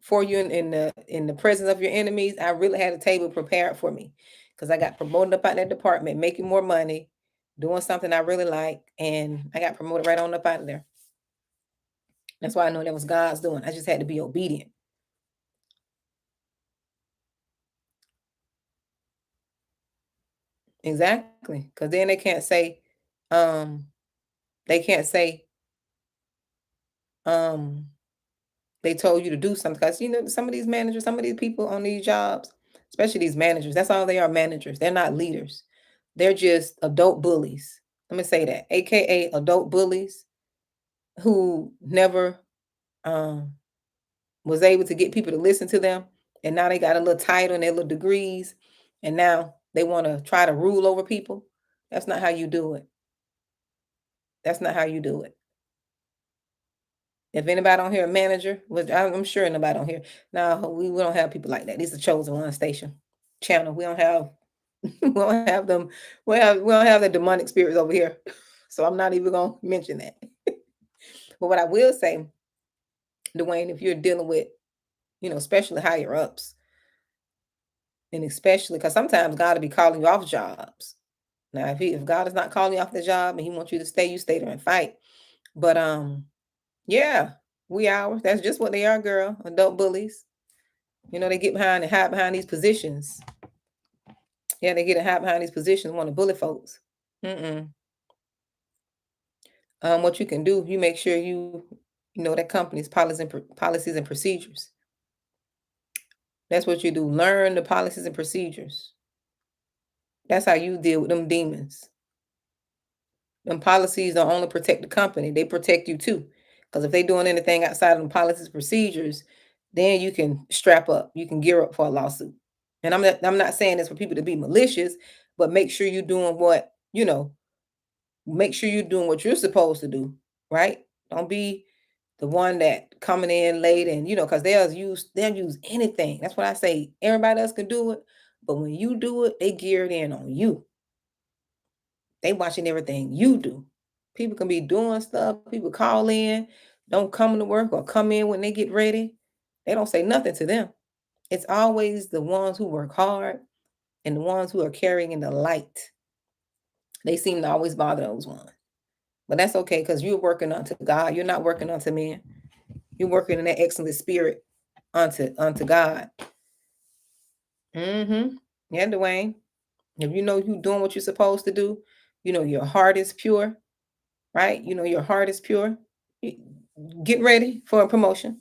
for you in the presence of your enemies. I really had a table prepared for me because I got promoted up out that department, making more money, doing something I really like, and I got promoted right on up out of there. That's why I know that was God's doing. I just had to be obedient. Exactly. Because then um, they can't say, um, they told you to do something. Because some of these managers, some of these people on these jobs, especially these managers, that's all they are, managers. They're not leaders. They're just adult bullies. Let me say that, aka adult bullies who never um, was able to get people to listen to them, and now they got a little title and their little degrees, and now they want to try to rule over people. That's not how you do it. That's not how you do it. If anybody on here a manager, which I'm sure nobody on here. No, we don't have people like that. This is the chosen one station channel. We don't have we don't have them. We don't have the demonic spirits over here. So I'm not even gonna mention that. But what I will say, Dwayne, if you're dealing with, especially higher ups, and especially because sometimes God will be calling you off jobs. Now, if God is not calling you off the job and He wants you to stay, you stay there and fight. But yeah, wee hours. That's just what they are, girl. Adult bullies. They get behind and hide behind these positions. Yeah, they get and hide behind these positions, want to bully folks. Mm-mm. What you can do, you make sure you know that company's policies and procedures. That's what you do. Learn the policies and procedures. That's how you deal with them demons. Them policies don't only protect the company, they protect you too. Because if they doing anything outside of the policies and procedures, then you can strap up. You can gear up for a lawsuit. And I'm not saying this for people to be malicious, but make sure you're doing make sure you're doing what you're supposed to do, right? Don't be the one that coming in late and because they'll use anything. That's what I say. Everybody else can do it, but when you do it, they geared in on you. They watching everything you do. People can be doing stuff. People call in, don't come to work or come in when they get ready. They don't say nothing to them. It's always the ones who work hard, And the ones who are carrying in the light, they seem to always bother those ones. But that's okay because you're working unto God. You're not working unto men. You're working in that excellent spirit unto God. Mm-hmm. Yeah, Dwayne. If you know you're doing what you're supposed to do, you know your heart is pure, right? You know your heart is pure. Get ready for a promotion.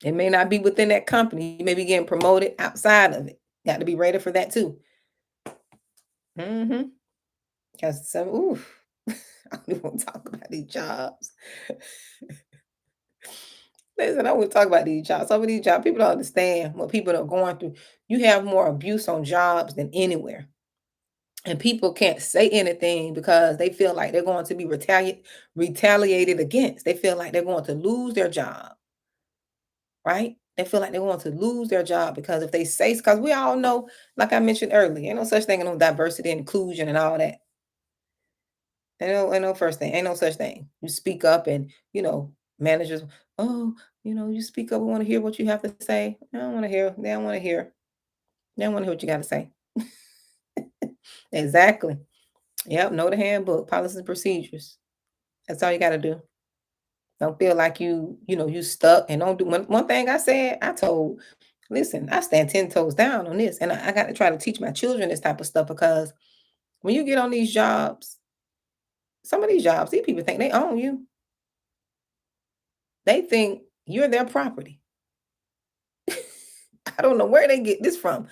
It may not be within that company. You may be getting promoted outside of it. Got to be ready for that too. Mm-hmm. Because some, ooh, I don't even want to talk about these jobs. Listen, I want to talk about these jobs. Some of these jobs, people don't understand what people are going through. You have more abuse on jobs than anywhere. And people can't say anything because they feel like they're going to be retaliated against. They feel like they're going to lose their job, right? They feel like they're going to lose their job because if they say, because we all know, like I mentioned earlier, ain't no such thing as no diversity and inclusion and all that. Ain't no first thing, ain't no such thing. You speak up and, managers, oh, you speak up, we want to hear what you have to say. I don't want to hear, they don't want to hear. They don't want to hear what you got to say. Exactly. Yep, know the handbook, policies and procedures. That's all you got to do. Don't feel like you stuck and don't do one thing I said, I told, listen, I stand 10 toes down on this. And I got to try to teach my children this type of stuff because when you get on these jobs, some of these jobs, these people think they own you. They think you're their property. I don't know where they get this from.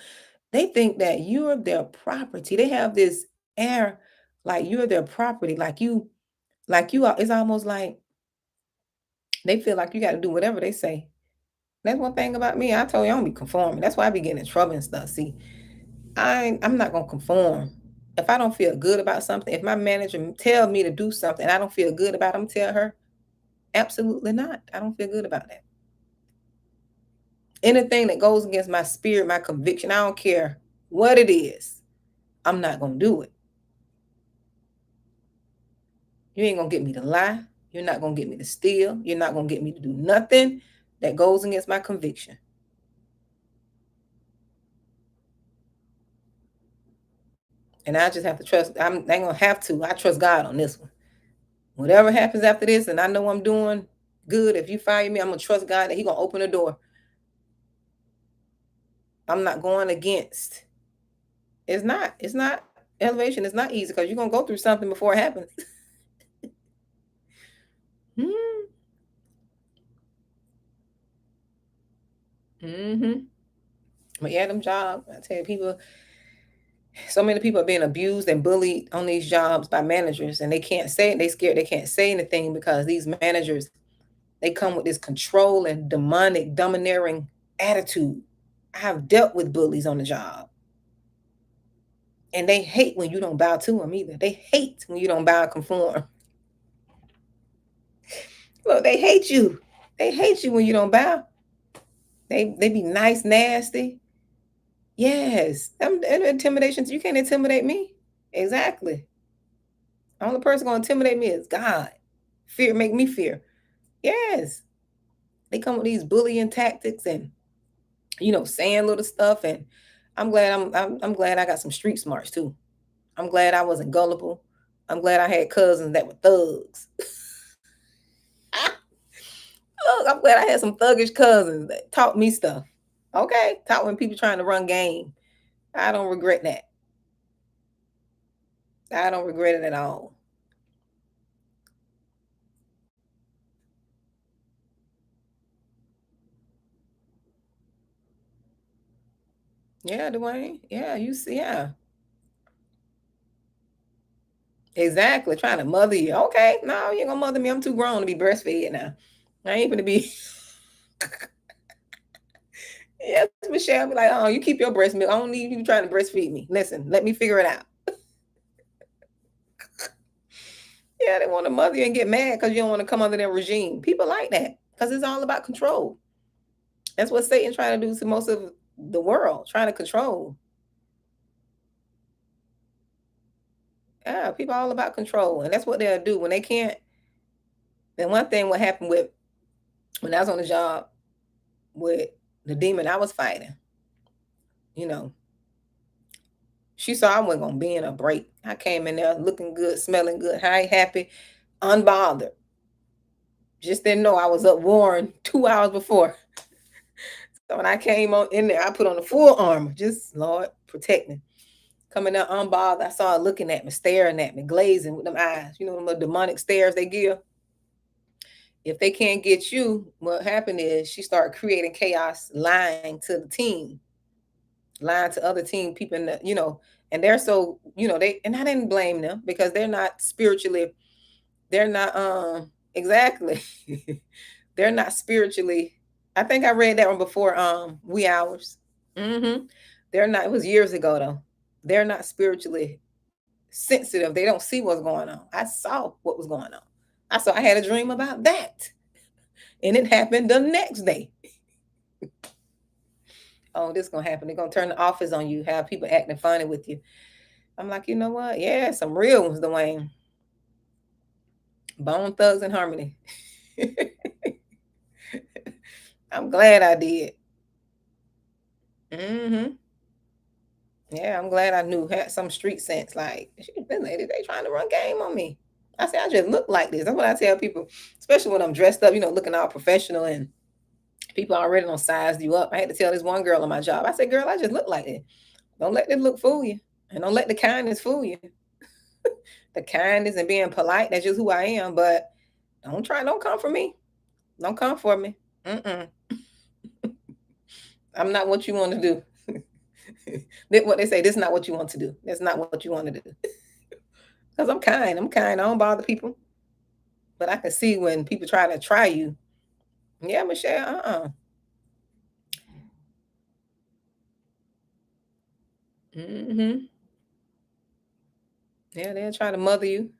They think that you're their property. They have this air like you're their property, like you are. It's almost like they feel like you got to do whatever they say. That's one thing about me. I told you I don't be conforming. That's why I be getting in trouble and stuff. See, I'm not gonna conform. If I don't feel good about something, if my manager tell me to do something and I don't feel good about it, I'm tell her, absolutely not. I don't feel good about that. Anything that goes against my spirit, my conviction, I don't care what it is, I'm not gonna do it. You ain't gonna get me to lie. You're not gonna get me to steal. You're not gonna get me to do nothing that goes against my conviction. And I just have to trust. I ain't gonna have to. I trust God on this one. Whatever happens after this, and I know I'm doing good. If you fire me, I'm gonna trust God that He gonna open the door. I'm not going against. It's not. It's not elevation. It's not easy because you're gonna go through something before it happens. Mm-hmm. But yeah, them jobs. I tell you, people. So many people are being abused and bullied on these jobs by managers, and they can't say it. They scared. They can't say anything because these managers, they come with this control and demonic, domineering attitude. I have dealt with bullies on the job. And they hate when you don't bow to them either. They hate when you don't bow and conform. Look, they hate you. They hate you when you don't bow. They be nice, nasty. Yes. I'm intimidation. You can't intimidate me. Exactly. The only person gonna intimidate me is God. Fear make me fear. Yes. They come with these bullying tactics and saying little stuff. And I'm glad I'm glad I got some street smarts too. I'm glad I wasn't gullible. I'm glad I had cousins that were thugs. Look, I'm glad I had some thuggish cousins that taught me stuff. Okay, taught when people trying to run game. I don't regret that. I don't regret it at all. Yeah, Dwayne. Yeah, you see, yeah. Exactly. Trying to mother you. Okay, no, you ain't gonna mother me. I'm too grown to be breastfed now. I ain't gonna be. Yes, Michelle be like, oh, you keep your breast milk. I don't need you trying to breastfeed me. Listen, let me figure it out. Yeah, they want to mother you and get mad because you don't want to come under their regime. People like that because it's all about control. That's what Satan trying to do to most of the world, trying to control. Yeah, people all about control, and that's what they'll do when they can't. Then one thing what happened with when I was on the job with the demon I was fighting, you know, She saw I wasn't gonna be in a break. I came in there looking good, smelling good, high, happy, unbothered. Just didn't know I was up warring 2 hours before. So when I came on in there, I put on the full armor. Just Lord protect me. Coming out unbothered, I saw her looking at me, staring at me, glazing with them eyes. You know them little demonic stares they give. If they can't get you, what happened is she started creating chaos, lying to the team, lying to other team people, and they're so, they, and I didn't blame them because they're not spiritually, they're not, exactly, they're not spiritually. I think I read that one before, wee hours. hmm They're not, it was years ago though. They're not spiritually sensitive. They don't see what's going on. I saw what was going on. I had a dream about that. And it happened the next day. Oh, this is gonna happen. They're gonna turn the office on you, have people acting funny with you. I'm like, you know what? Yeah, some real ones, Dwayne. Bone Thugs and Harmony. I'm glad I did. hmm Yeah, I'm glad I knew, had some street sense. Like, this lady, they trying to run game on me. I said, I just look like this. That's what I tell people, especially when I'm dressed up, looking all professional and people already don't size you up. I had to tell this one girl on my job. I said, girl, I just look like this. Don't let this look fool you. And don't let the kindness fool you. The kindness and being polite, that's just who I am. But don't come for me. Don't come for me. Mm-mm. I'm not what you want to do. What they say, this is not what you want to do. That's not what you want to do. Because I'm kind. I'm kind. I don't bother people. But I can see when people try to try you. Yeah, Michelle, hmm Yeah, they'll try to mother you.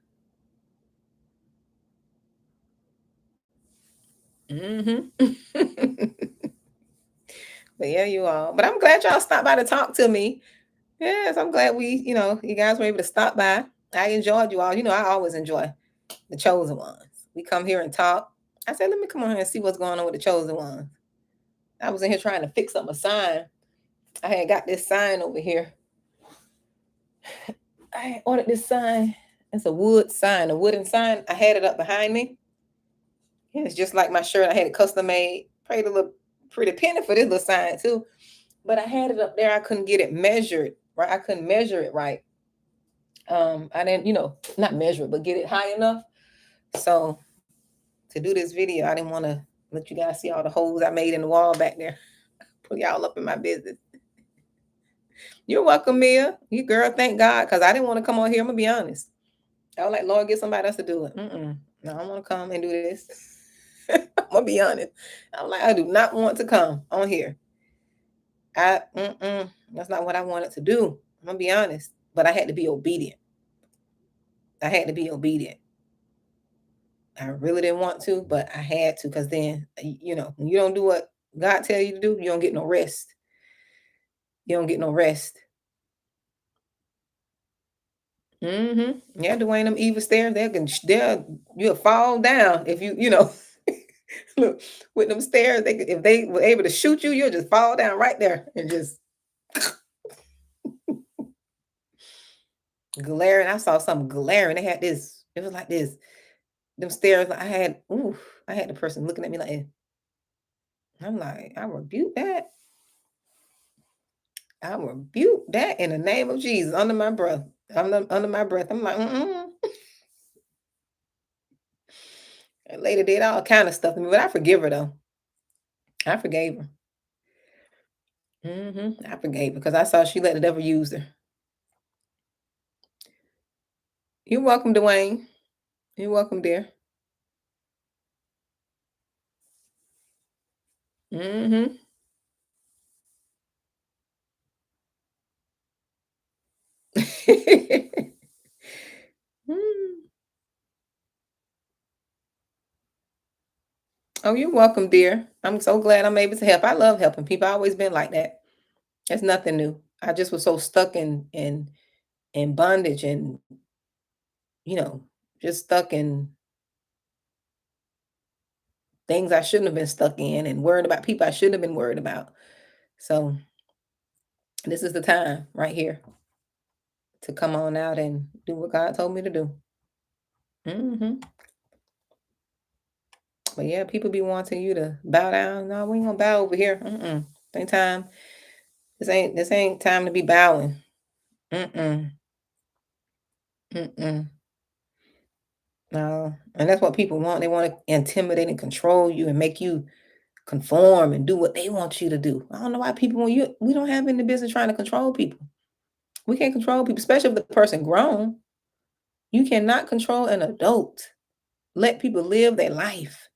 hmm But yeah, you all. But I'm glad y'all stopped by to talk to me. Yes, I'm glad you guys were able to stop by. I enjoyed you all. I always enjoy the chosen ones. We come here and talk. I said, let me come on here and see what's going on with the chosen ones. I was in here trying to fix up a sign. I had got this sign over here. I had ordered this sign. It's a wood sign, a wooden sign. I had it up behind me. Yeah, it's just like my shirt. I had it custom made. Paid a little pretty penny for this little sign too. But I had it up there. I couldn't get it measured, right? I couldn't measure it right. I didn't, not measure it, but get it high enough. So to do this video, I didn't want to let you guys see all the holes I made in the wall back there. Put y'all up in my business. You're welcome, Mia. You girl, thank God, because I didn't want to come on here. I'm gonna be honest. I was like, Lord, get somebody else to do it. No, I don't want to come and do this. I'm gonna be honest. I'm like, I do not want to come on here. That's not what I wanted to do. I'm gonna be honest. But I had to be obedient. I had to be obedient. I really didn't want to, but I had to, because then, when you don't do what God tell you to do, you don't get no rest. You don't get no rest. Yeah, Dwayne, them evil stairs, you'll fall down if look, with them stairs, if they were able to shoot you, you'll just fall down right there and just glaring. I saw something glaring. They had this, it was like this. Them stairs, I had the person looking at me like, I'm like, I rebuke that. I rebuke that in the name of Jesus under my breath. Under my breath. I'm like, That lady did all kind of stuff to me, but I forgive her though. I forgave her. I forgave her because I saw she let the devil use her. You're welcome, Dwayne. You're welcome, dear. Mm-hmm. Mm. Oh, you're welcome, dear. I'm so glad I'm able to help. I love helping people. I've always been like that. It's nothing new. I just was so stuck in bondage and you know just stuck in things I shouldn't have been stuck in and worried about people I shouldn't have been worried about. So this is the time right here. to come on out and do what God told me to do. But yeah, people be wanting you to bow down. No, we ain't gonna bow over here. Ain't time. This ain't time to be bowing. Mm-mm. Mm-mm. No. And that's what people want. They want to intimidate and control you and make you conform and do what they want you to do. I don't know why people want you. We don't have any business trying to control people. We can't control people, especially if the person grown. You cannot control an adult. Let people live their life.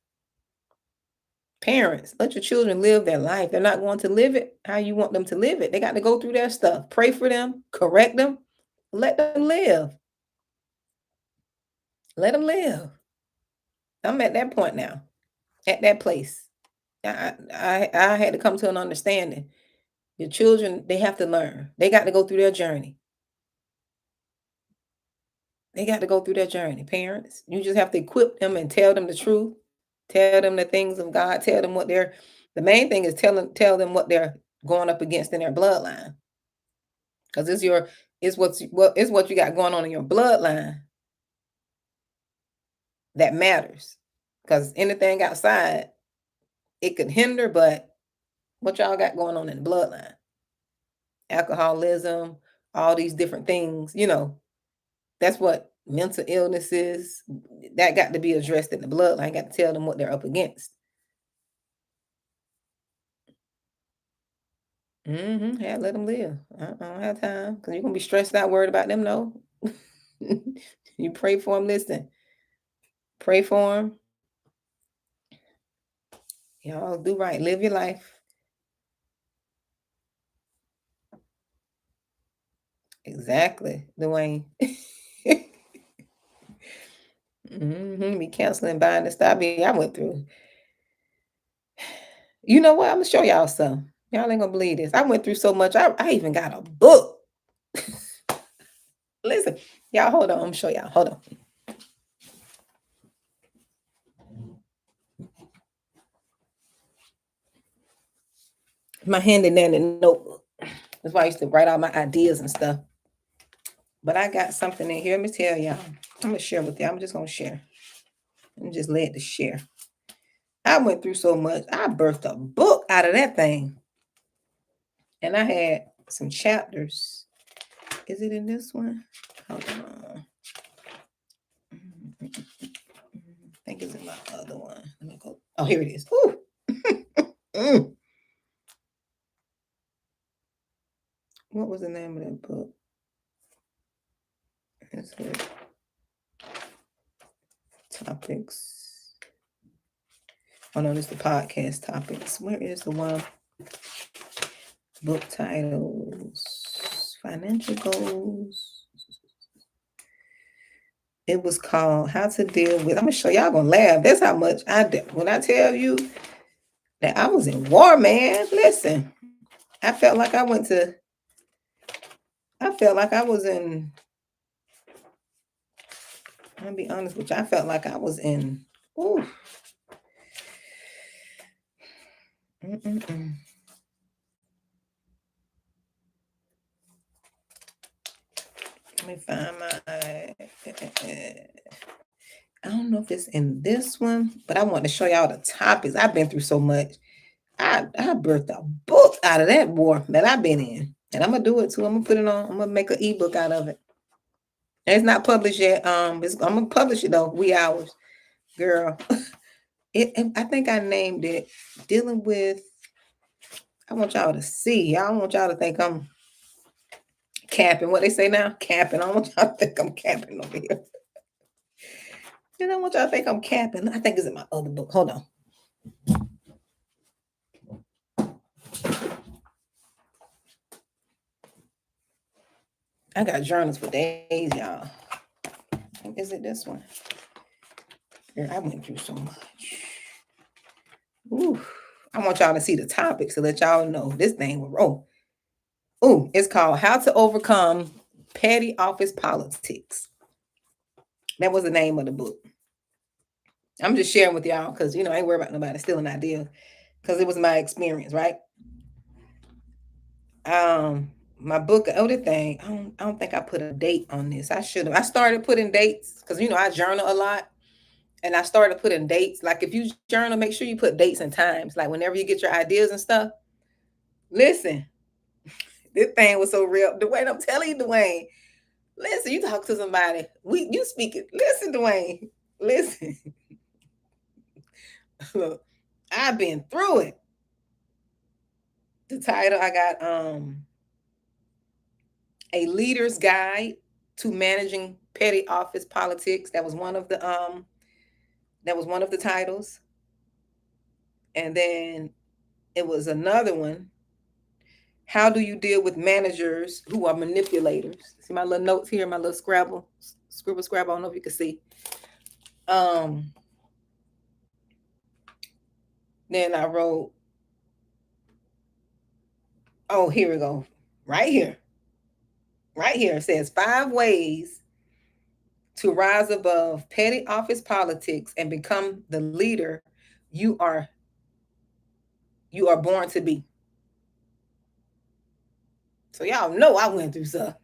Parents, let your children live their life. They're not going to live it how you want them to live it. They got to go through their stuff. Pray for them, correct them, let them live. Let them live. I'm at that point now, at that place. I had to come to an understanding. Your children, they have to learn. They got to go through their journey. They got to go through their journey. Parents, you just have to equip them and tell them the truth. Tell them the things of God. Tell them what they're. The main thing is tell them what they're going up against in their bloodline. Because it's what you got going on in your bloodline that matters. Because anything outside, it could hinder, but what y'all got going on in the bloodline? Alcoholism, all these different things, that's what mental illness is. That got to be addressed in the bloodline. Got to tell them what they're up against. Yeah, let them live. I don't have time because you're gonna be stressed out, worried about them. No, you pray for them. Listen, pray for them. Y'all do right. Live your life. Exactly, Dwayne. Be canceling, buying the stuff I went through. You know what? I'm gonna show y'all some. Y'all ain't gonna believe this. I went through so much. I even got a book. Listen, y'all, hold on. I'm gonna show y'all. Hold on. My handy dandy notebook. That's why I used to write all my ideas and stuff. But I got something in here. Let me tell y'all. I'm gonna share with y'all. I'm just gonna share. I'm just led to share. I went through so much. I birthed a book out of that thing. And I had some chapters. Is it in this one? Hold on. I think it's in my other one. Let me go. Oh, here it is. Ooh. What was the name of that book? That's it. Topics. Oh no, this is the podcast topics. Where is the one? Book titles. Financial goals. It was called How to Deal With. I'm gonna show y'all gonna laugh. That's how much I did. When I tell you that I was in war, man. Listen, I felt like I was in. I'm gonna be honest with you. I felt like I was in. Ooh. Let me find my. I don't know if it's in this one, but I want to show y'all the topics. I've been through so much. I birthed a book out of that war that I've been in. And I'm gonna do it too. I'm gonna put it on. I'm gonna make an ebook out of it. And it's not published yet. I'm gonna publish it though. Wee hours, girl. I think I named it "Dealing with." I want y'all to see. I don't want y'all to think I'm capping. What they say now, capping. I don't want y'all to think I'm capping over here. I don't want y'all to think I'm capping. I think it's in my other book. Hold on. I got journals for days, y'all. Is it this one? Girl, I went through so much. Ooh, I want y'all to see the topics to let y'all know this thing will roll. Ooh, it's called How to Overcome Petty Office Politics. That was the name of the book. I'm just sharing with y'all because, I ain't worried about nobody stealing ideas because it was my experience, right? my book, oh, the thing, I don't think I put a date on this. I should have. I started putting dates because I journal a lot, and I started putting dates. Like if you journal, make sure you put dates and times. Like whenever you get your ideas and stuff. Listen, this thing was so real. Dwayne, I'm telling you, Dwayne. Listen, you talk to somebody. You speak it. Listen, Dwayne. Listen. Look, I've been through it. The title I got A Leader's Guide to Managing Petty Office Politics. That was one of the titles. And then it was another one. How do you deal with managers who are manipulators? See my little notes here, my little scribble. I don't know if you can see. Then I wrote, oh, here we go. Right here. Right here. It says 5 ways to rise above petty office politics and become the leader you are born to be. So y'all know I went through something.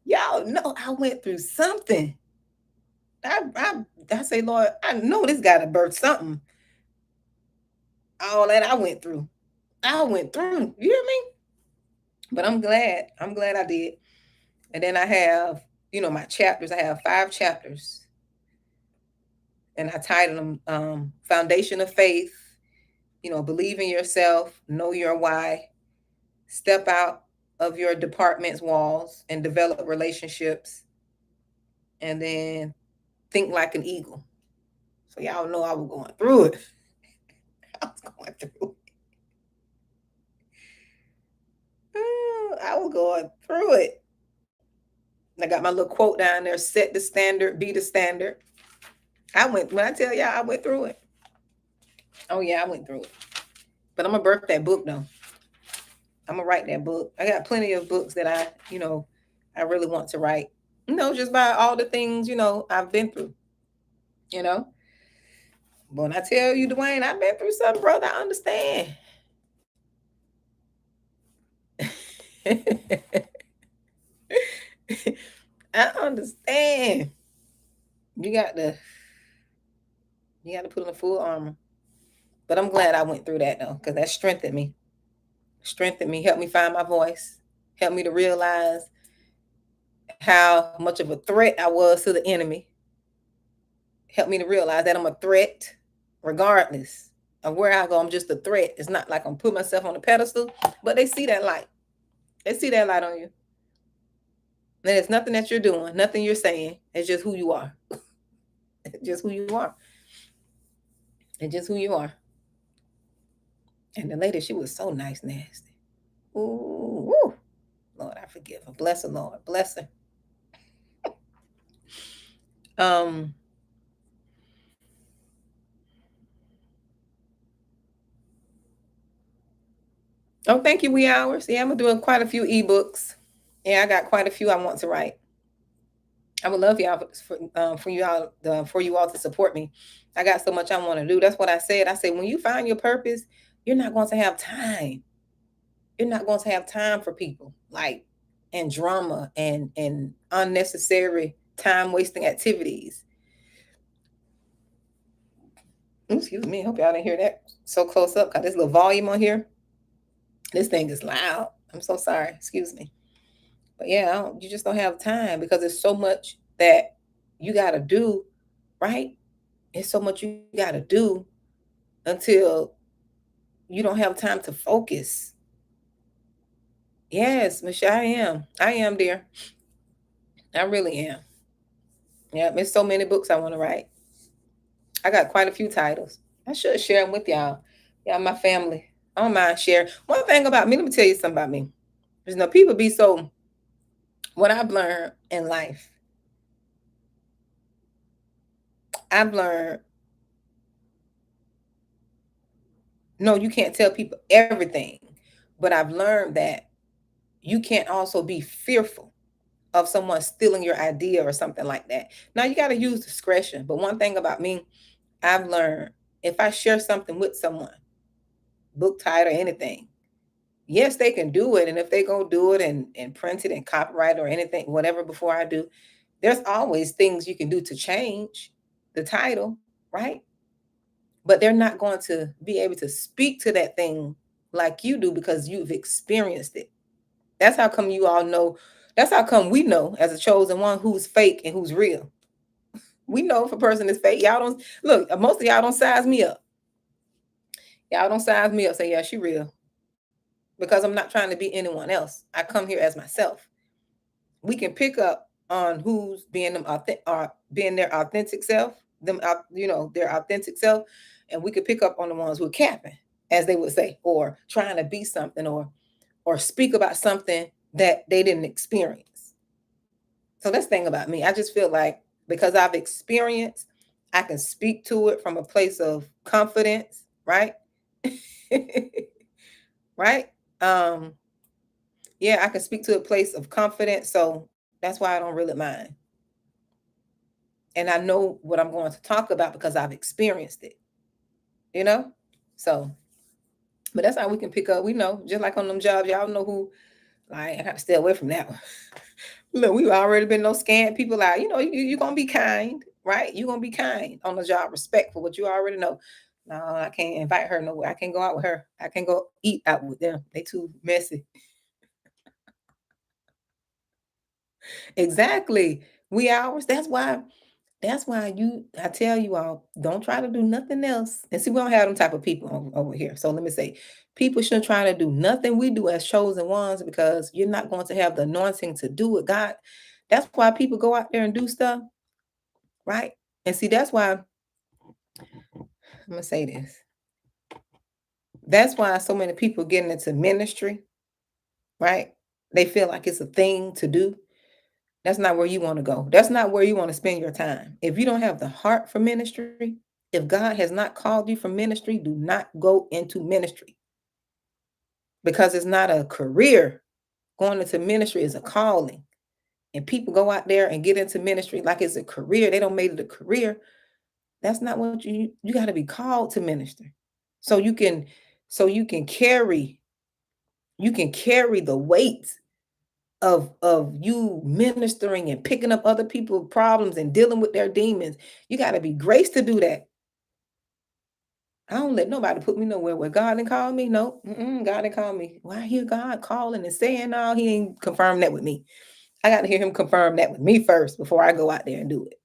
Y'all know I went through something. I say, Lord, I know this got to birth something. All that I went through. You hear me? But I'm glad I did. And then I have, my chapters. I have 5 chapters. And I titled them Foundation of Faith, believe in yourself, know your why, step out of your department's walls and develop relationships, and then think like an eagle. So y'all know I was going through it. I was going through it. I got my little quote down there, set the standard, be the standard. When I tell y'all I went through it. Oh yeah, I went through it. But I'm gonna birth that book though. I'm gonna write that book. I got plenty of books that I really want to write. Just by all the things, I've been through. But when I tell you, Dwayne, I've been through something, brother, I understand. I understand. You got to put on the full armor. But I'm glad I went through that though, because that strengthened me. Helped me find my voice, helped me to realize how much of a threat I was to the enemy. Helped me to realize that I'm a threat regardless of where I go. I'm just a threat. It's not like I'm putting myself on a pedestal, but they see that light. They see that light on you. And it's nothing that you're doing, nothing you're saying. It's just who you are. It's just who you are. It's just who you are. And the lady, she was so nice, nasty. Ooh, woo. Lord, I forgive her. Bless her, Lord. Bless her. Oh, thank you, Wee Hours. Yeah, I'm doing quite a few ebooks. Yeah, I got quite a few I want to write. I would love y'all for you all to support me. I got so much I want to do. That's what I said. I said, when you find your purpose, you're not going to have time. You're not going to have time for people and drama and unnecessary time wasting activities. Excuse me. I hope y'all didn't hear that so close up. Got this little volume on here. This thing is loud. I'm so sorry. Excuse me. But yeah, you just don't have time because there's so much that you got to do, right? It's so much you got to do until you don't have time to focus. Yes, Michelle, I am, dear. I really am. Yeah, there's so many books I want to write. I got quite a few titles. I should share them with y'all. Y'all, my family. I don't mind sharing. One thing about me, let me tell you something about me. People be so, what I've learned in life, no, you can't tell people everything. But I've learned that you can't also be fearful of someone stealing your idea or something like that. Now, you got to use discretion. But one thing about me, I've learned if I share something with someone, book title, anything, Yes, they can do it, and if they go do it and print it and copyright or anything, whatever before I do, there's always things you can do to change the title, right? But they're not going to be able to speak to that thing like you do because you've experienced it. That's how come you all know. That's how come we know as a chosen one who's fake and who's real. We know if a person is fake. Y'all don't look. Most of y'all don't size me up. Y'all don't size me up. Say, yeah, she real because I'm not trying to be anyone else. I come here as myself. We can pick up on who's being them being their authentic self, their authentic self, and we could pick up on the ones who are capping, as they would say, or trying to be something or speak about something that they didn't experience. So that's the thing about me. I just feel like because I've experienced, I can speak to it from a place of confidence, right? Right? Um, yeah, I can speak to a place of confidence. So that's why I don't really mind. And I know what I'm going to talk about because I've experienced it, you know? So, but that's how we can pick up. We know, just like on them jobs, y'all know who, like, I got to stay away from that one. Look, we've already been no scam people out. You're going to be kind, right? You're going to be kind on the job, respectful, what you already know. No, I can't invite her nowhere. I can't go out with her. I can't go eat out with them. They too messy. Exactly. We ours. I tell you all, don't try to do nothing else. And see, we don't have them type of people over here. So let me say, people shouldn't try to do nothing we do as chosen ones because you're not going to have the anointing to do it. God, that's why people go out there and do stuff, right? And see, that's why I'm gonna say this. That's why so many people getting into ministry, right? They feel like it's a thing to do. That's not where you want to go. That's not where you want to spend your time. If you don't have the heart for ministry, if God has not called you for ministry, do not go into ministry because it's not a career. Going into ministry is a calling. And people go out there and get into ministry like it's a career. They don't make it a career. That's not what you got to be called to minister. So you can carry the weight of you ministering and picking up other people's problems and dealing with their demons. You got to be graced to do that. I don't let nobody put me nowhere where God didn't call me. No, God didn't call me. Well, I hear God calling and saying, no, he ain't confirmed that with me. I got to hear him confirm that with me first before I go out there and do it.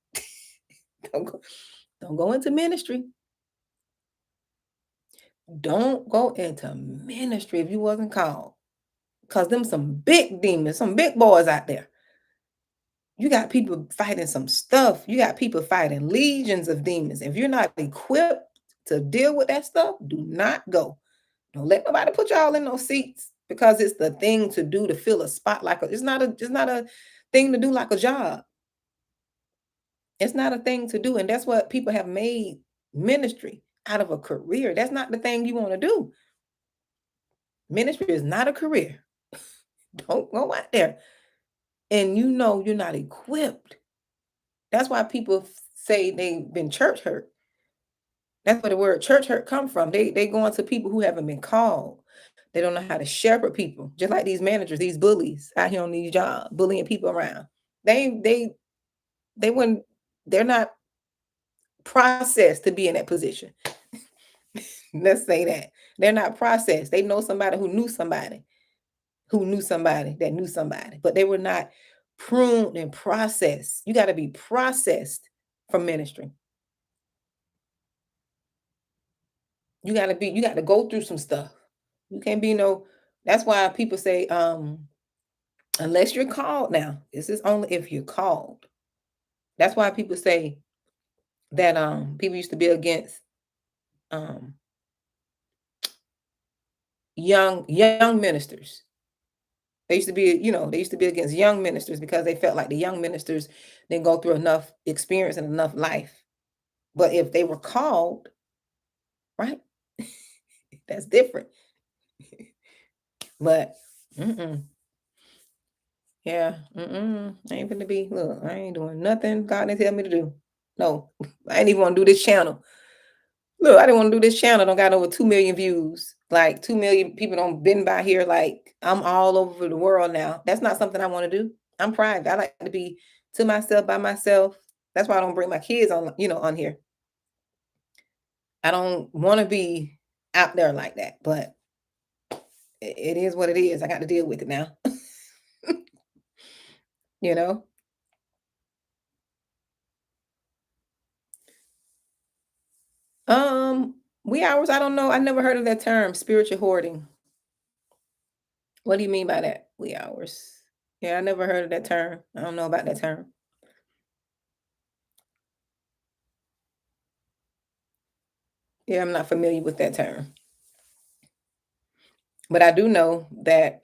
Don't go into ministry. Don't go into ministry if you wasn't called. Because them some big demons, some big boys out there. You got people fighting some stuff. You got people fighting legions of demons. If you're not equipped to deal with that stuff, do not go. Don't let nobody put y'all in those seats because it's the thing to do to fill a spot it's not a thing to do like a job. It's not a thing to do. And that's what people have made ministry out of a career. That's not the thing you want to do. Ministry is not a career. Don't go out there. And you're not equipped. That's why people say they've been church hurt. That's where the word church hurt come from. They go into people who haven't been called. They don't know how to shepherd people. Just like these managers, these bullies out here on these jobs, bullying people around. They wouldn't, they're not processed to be in that position. Let's say that. They're not processed. They know somebody who knew somebody who knew somebody that knew somebody, but they were not pruned and processed. You got to be processed for ministry. You got to go through some stuff. You can't be no, that's why people say, unless you're called now, this is only if you're called. That's why people say that people used to be against um young ministers. They used to be against young ministers because they felt like the young ministers didn't go through enough experience and enough life. But if they were called, right, that's different. But mm-mm, yeah, I ain't gonna be. Look, I ain't doing nothing God didn't tell me to do. No, I ain't even want to do this channel. Look, I didn't want to do this channel. Don't got over 2 million views. like 2 million people don't been by here, like I'm all over the world now. That's not something I want to do. I'm private. I like to be to myself by myself. That's why I don't bring my kids on, on here. I don't want to be out there like that, but it is what it is. I got to deal with it now. you know? Wee hours, I don't know. I never heard of that term, spiritual hoarding. What do you mean by that? Wee hours. Yeah, I never heard of that term. I don't know about that term. Yeah, I'm not familiar with that term. But I do know that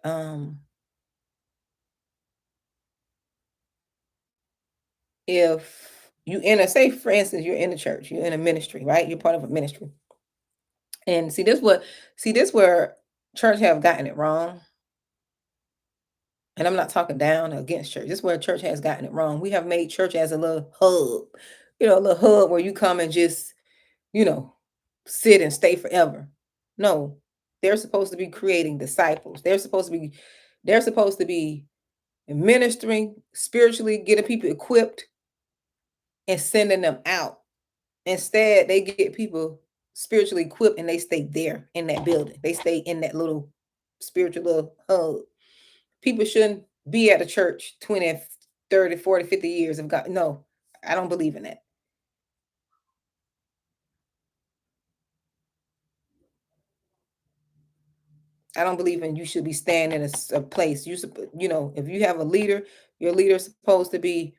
if you in a say for instance, you're in a church, you're in a ministry, right? You're part of a ministry. And see this where church have gotten it wrong. And I'm not talking down or against church. This is where church has gotten it wrong. We have made church as a little hub, a little hub where you come and just, you know, sit and stay forever. No, they're supposed to be creating disciples. They're supposed to be ministering spiritually, getting people equipped and sending them out. Instead, they get people spiritually equipped and they stay there in that building. They stay in that little spiritual little hub. People shouldn't be at a church 20, 30, 40, 50 years of God. No, I don't believe in that. I don't believe in you should be staying in a place. If you have a leader, your leader is supposed to be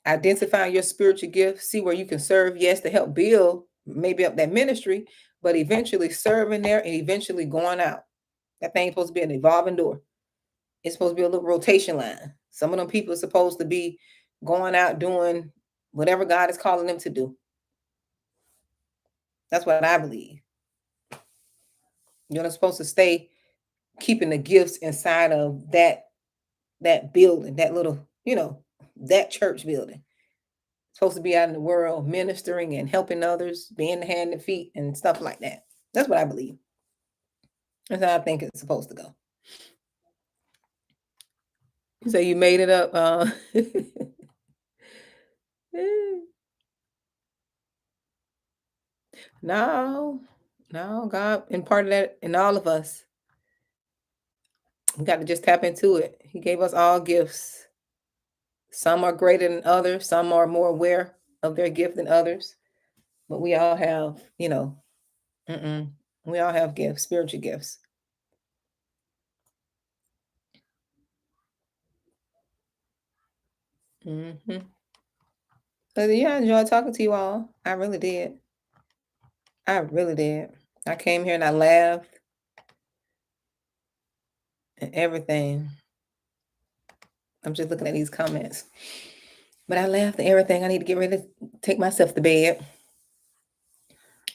identifying your spiritual gift, see where you can serve, yes, to help build maybe up that ministry, but eventually serving there and eventually going out. That thing's supposed to be an evolving door. It's supposed to be a little rotation line. Some of them people are supposed to be going out doing whatever God is calling them to do. That's what I believe. You're not supposed to stay keeping the gifts inside of that building, that little, that church building. Supposed to be out in the world ministering and helping others, being the hand and feet and stuff like that. That's what I believe. That's how I think it's supposed to go. You say you made it up. No, no, God imparted that in all of us. We got to just tap into it. He gave us all gifts. Some are greater than others, some are more aware of their gift than others. But we all have, we all have gifts, spiritual gifts. hmm But yeah, I enjoyed talking to you all. I really did. I really did. I came here and I laughed and everything. I'm just looking at these comments. But I laughed and everything. I need to get ready to take myself to bed.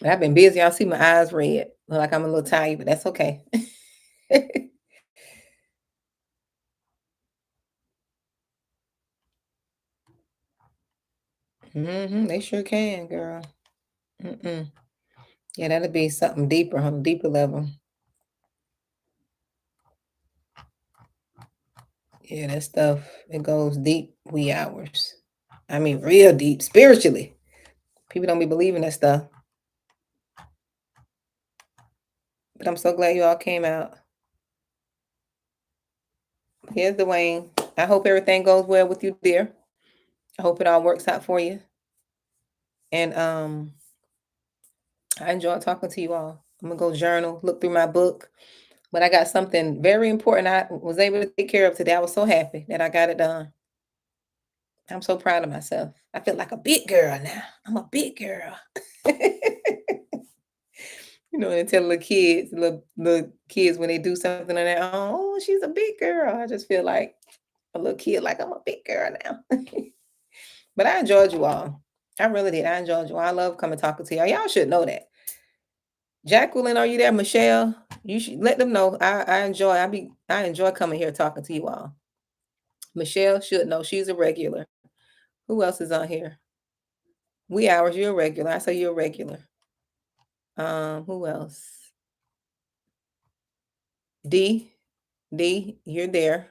But I've been busy. Y'all see my eyes red. Look like I'm a little tired, but that's okay. They sure can, girl. Mm-mm. Yeah, that'll be something deeper on a deeper level. Yeah, that stuff, it goes deep, wee hours. I mean, real deep, spiritually. People don't be believing that stuff. But I'm so glad you all came out. Here's Dwayne. I hope everything goes well with you, dear. I hope it all works out for you. And I enjoyed talking to you all. I'm gonna go journal, look through my book. But I got something very important I was able to take care of today. I was so happy that I got it done. I'm so proud of myself. I feel like a big girl now. I'm a big girl. And tell little kids when they do something on their own, oh, she's a big girl. I just feel like a little kid, like I'm a big girl now. But I enjoyed you all. I really did. I enjoyed you all. I love coming talking to y'all. Y'all should know that. Jacqueline, are you there? Michelle, you should let them know. I enjoy coming here talking to you all. Michelle should know she's a regular. Who else is on here? Wee hours, you're a regular. I say you're a regular. Who else? D, D, you're there.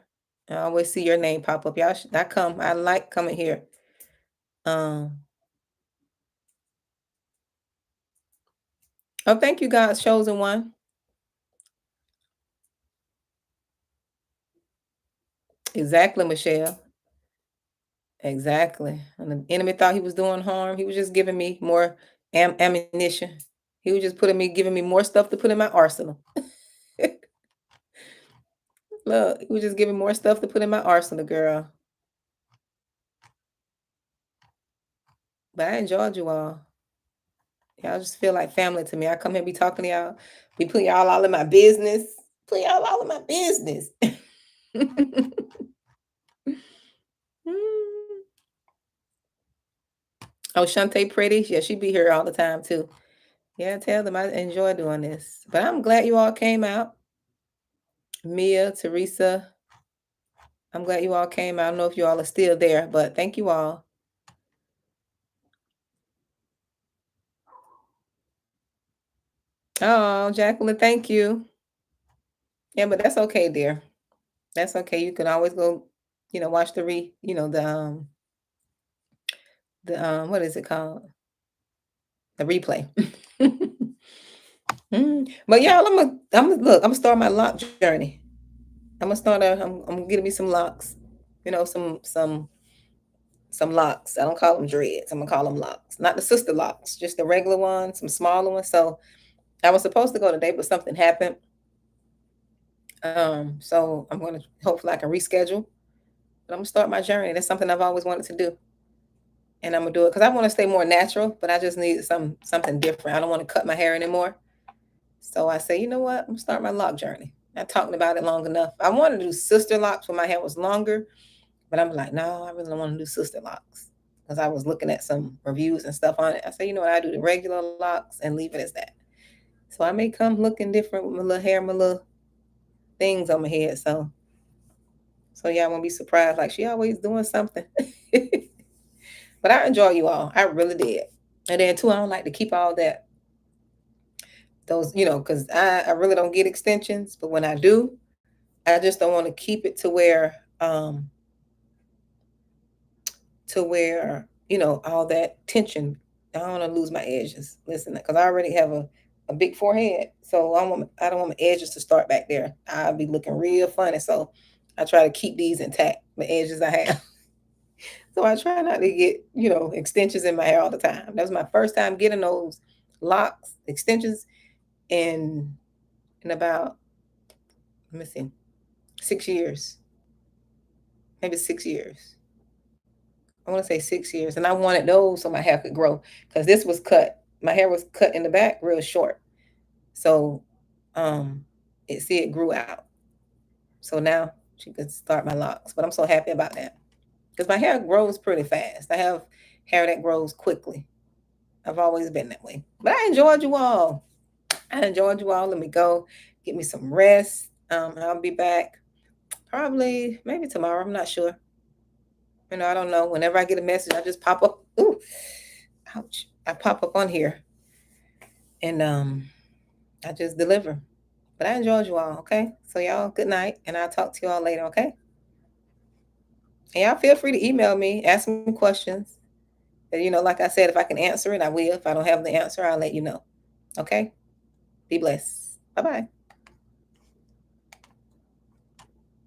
I always see your name pop up. Y'all, I come. I like coming here. Um. Oh, thank you, God's chosen one. Exactly, Michelle. Exactly. And the enemy thought he was doing harm. He was just giving me more ammunition. He was just giving me more stuff to put in my arsenal. Look, he was just giving more stuff to put in my arsenal, girl. But I enjoyed you all. Y'all just feel like family to me. I come here, be talking to y'all, be putting y'all all in my business. Put y'all all in my business. Mm. Oh, Shantae Pretty. Yeah, she be here all the time too. Yeah, tell them I enjoy doing this. But I'm glad you all came out. Mia, Teresa, I'm glad you all came out. I don't know if you all are still there, but thank you all. Oh, Jacqueline, thank you. Yeah, but that's okay, dear. That's okay. You can always go, watch the what is it called? The replay. But y'all, I'm gonna start my lock journey. I'm getting me some locks. Some locks. I don't call them dreads. I'm gonna call them locks. Not the sister locks, just the regular ones, some smaller ones. So I was supposed to go today, but something happened. So I'm gonna hopefully I can reschedule. But I'm gonna start my journey. That's something I've always wanted to do. And I'm gonna do it because I want to stay more natural, but I just need something different. I don't want to cut my hair anymore. So I say, you know what? I'm gonna start my lock journey. I talked about it long enough. I wanted to do sister locks when my hair was longer, but I'm like, no, I really don't want to do sister locks because I was looking at some reviews and stuff on it. I said, you know what? I do the regular locks and leave it as that. So I may come looking different with my little hair, my little things on my head. So yeah, I won't be surprised. Like she always doing something. But I enjoy you all. I really did. And then too, I don't like to keep all that those, because I really don't get extensions. But when I do, I just don't want to keep it to where all that tension. I don't want to lose my edges. Listen, because I already have a big forehead, so I don't want my edges to start back there. I'll be looking real funny. So I try to keep these intact, the edges I have. So I try not to get, extensions in my hair all the time. That was my first time getting those locks, extensions in about, let me see, 6 years, maybe 6 years. I want to say 6 years. And I wanted those so my hair could grow because this was cut. My hair was cut in the back real short. So um it grew out. So now she could start my locks. But I'm so happy about that. Because my hair grows pretty fast. I have hair that grows quickly. I've always been that way. But I enjoyed you all. I enjoyed you all. Let me go get me some rest. I'll be back probably maybe tomorrow. I'm not sure. I don't know. Whenever I get a message, I just pop up. Ooh, ouch. I pop up on here and I just deliver. But I enjoyed you all, okay? So y'all good night and I'll talk to you all later, okay? And y'all feel free to email me, ask me questions. And, like I said, if I can answer it, I will. If I don't have the answer, I'll let you know. Okay? Be blessed. Bye-bye.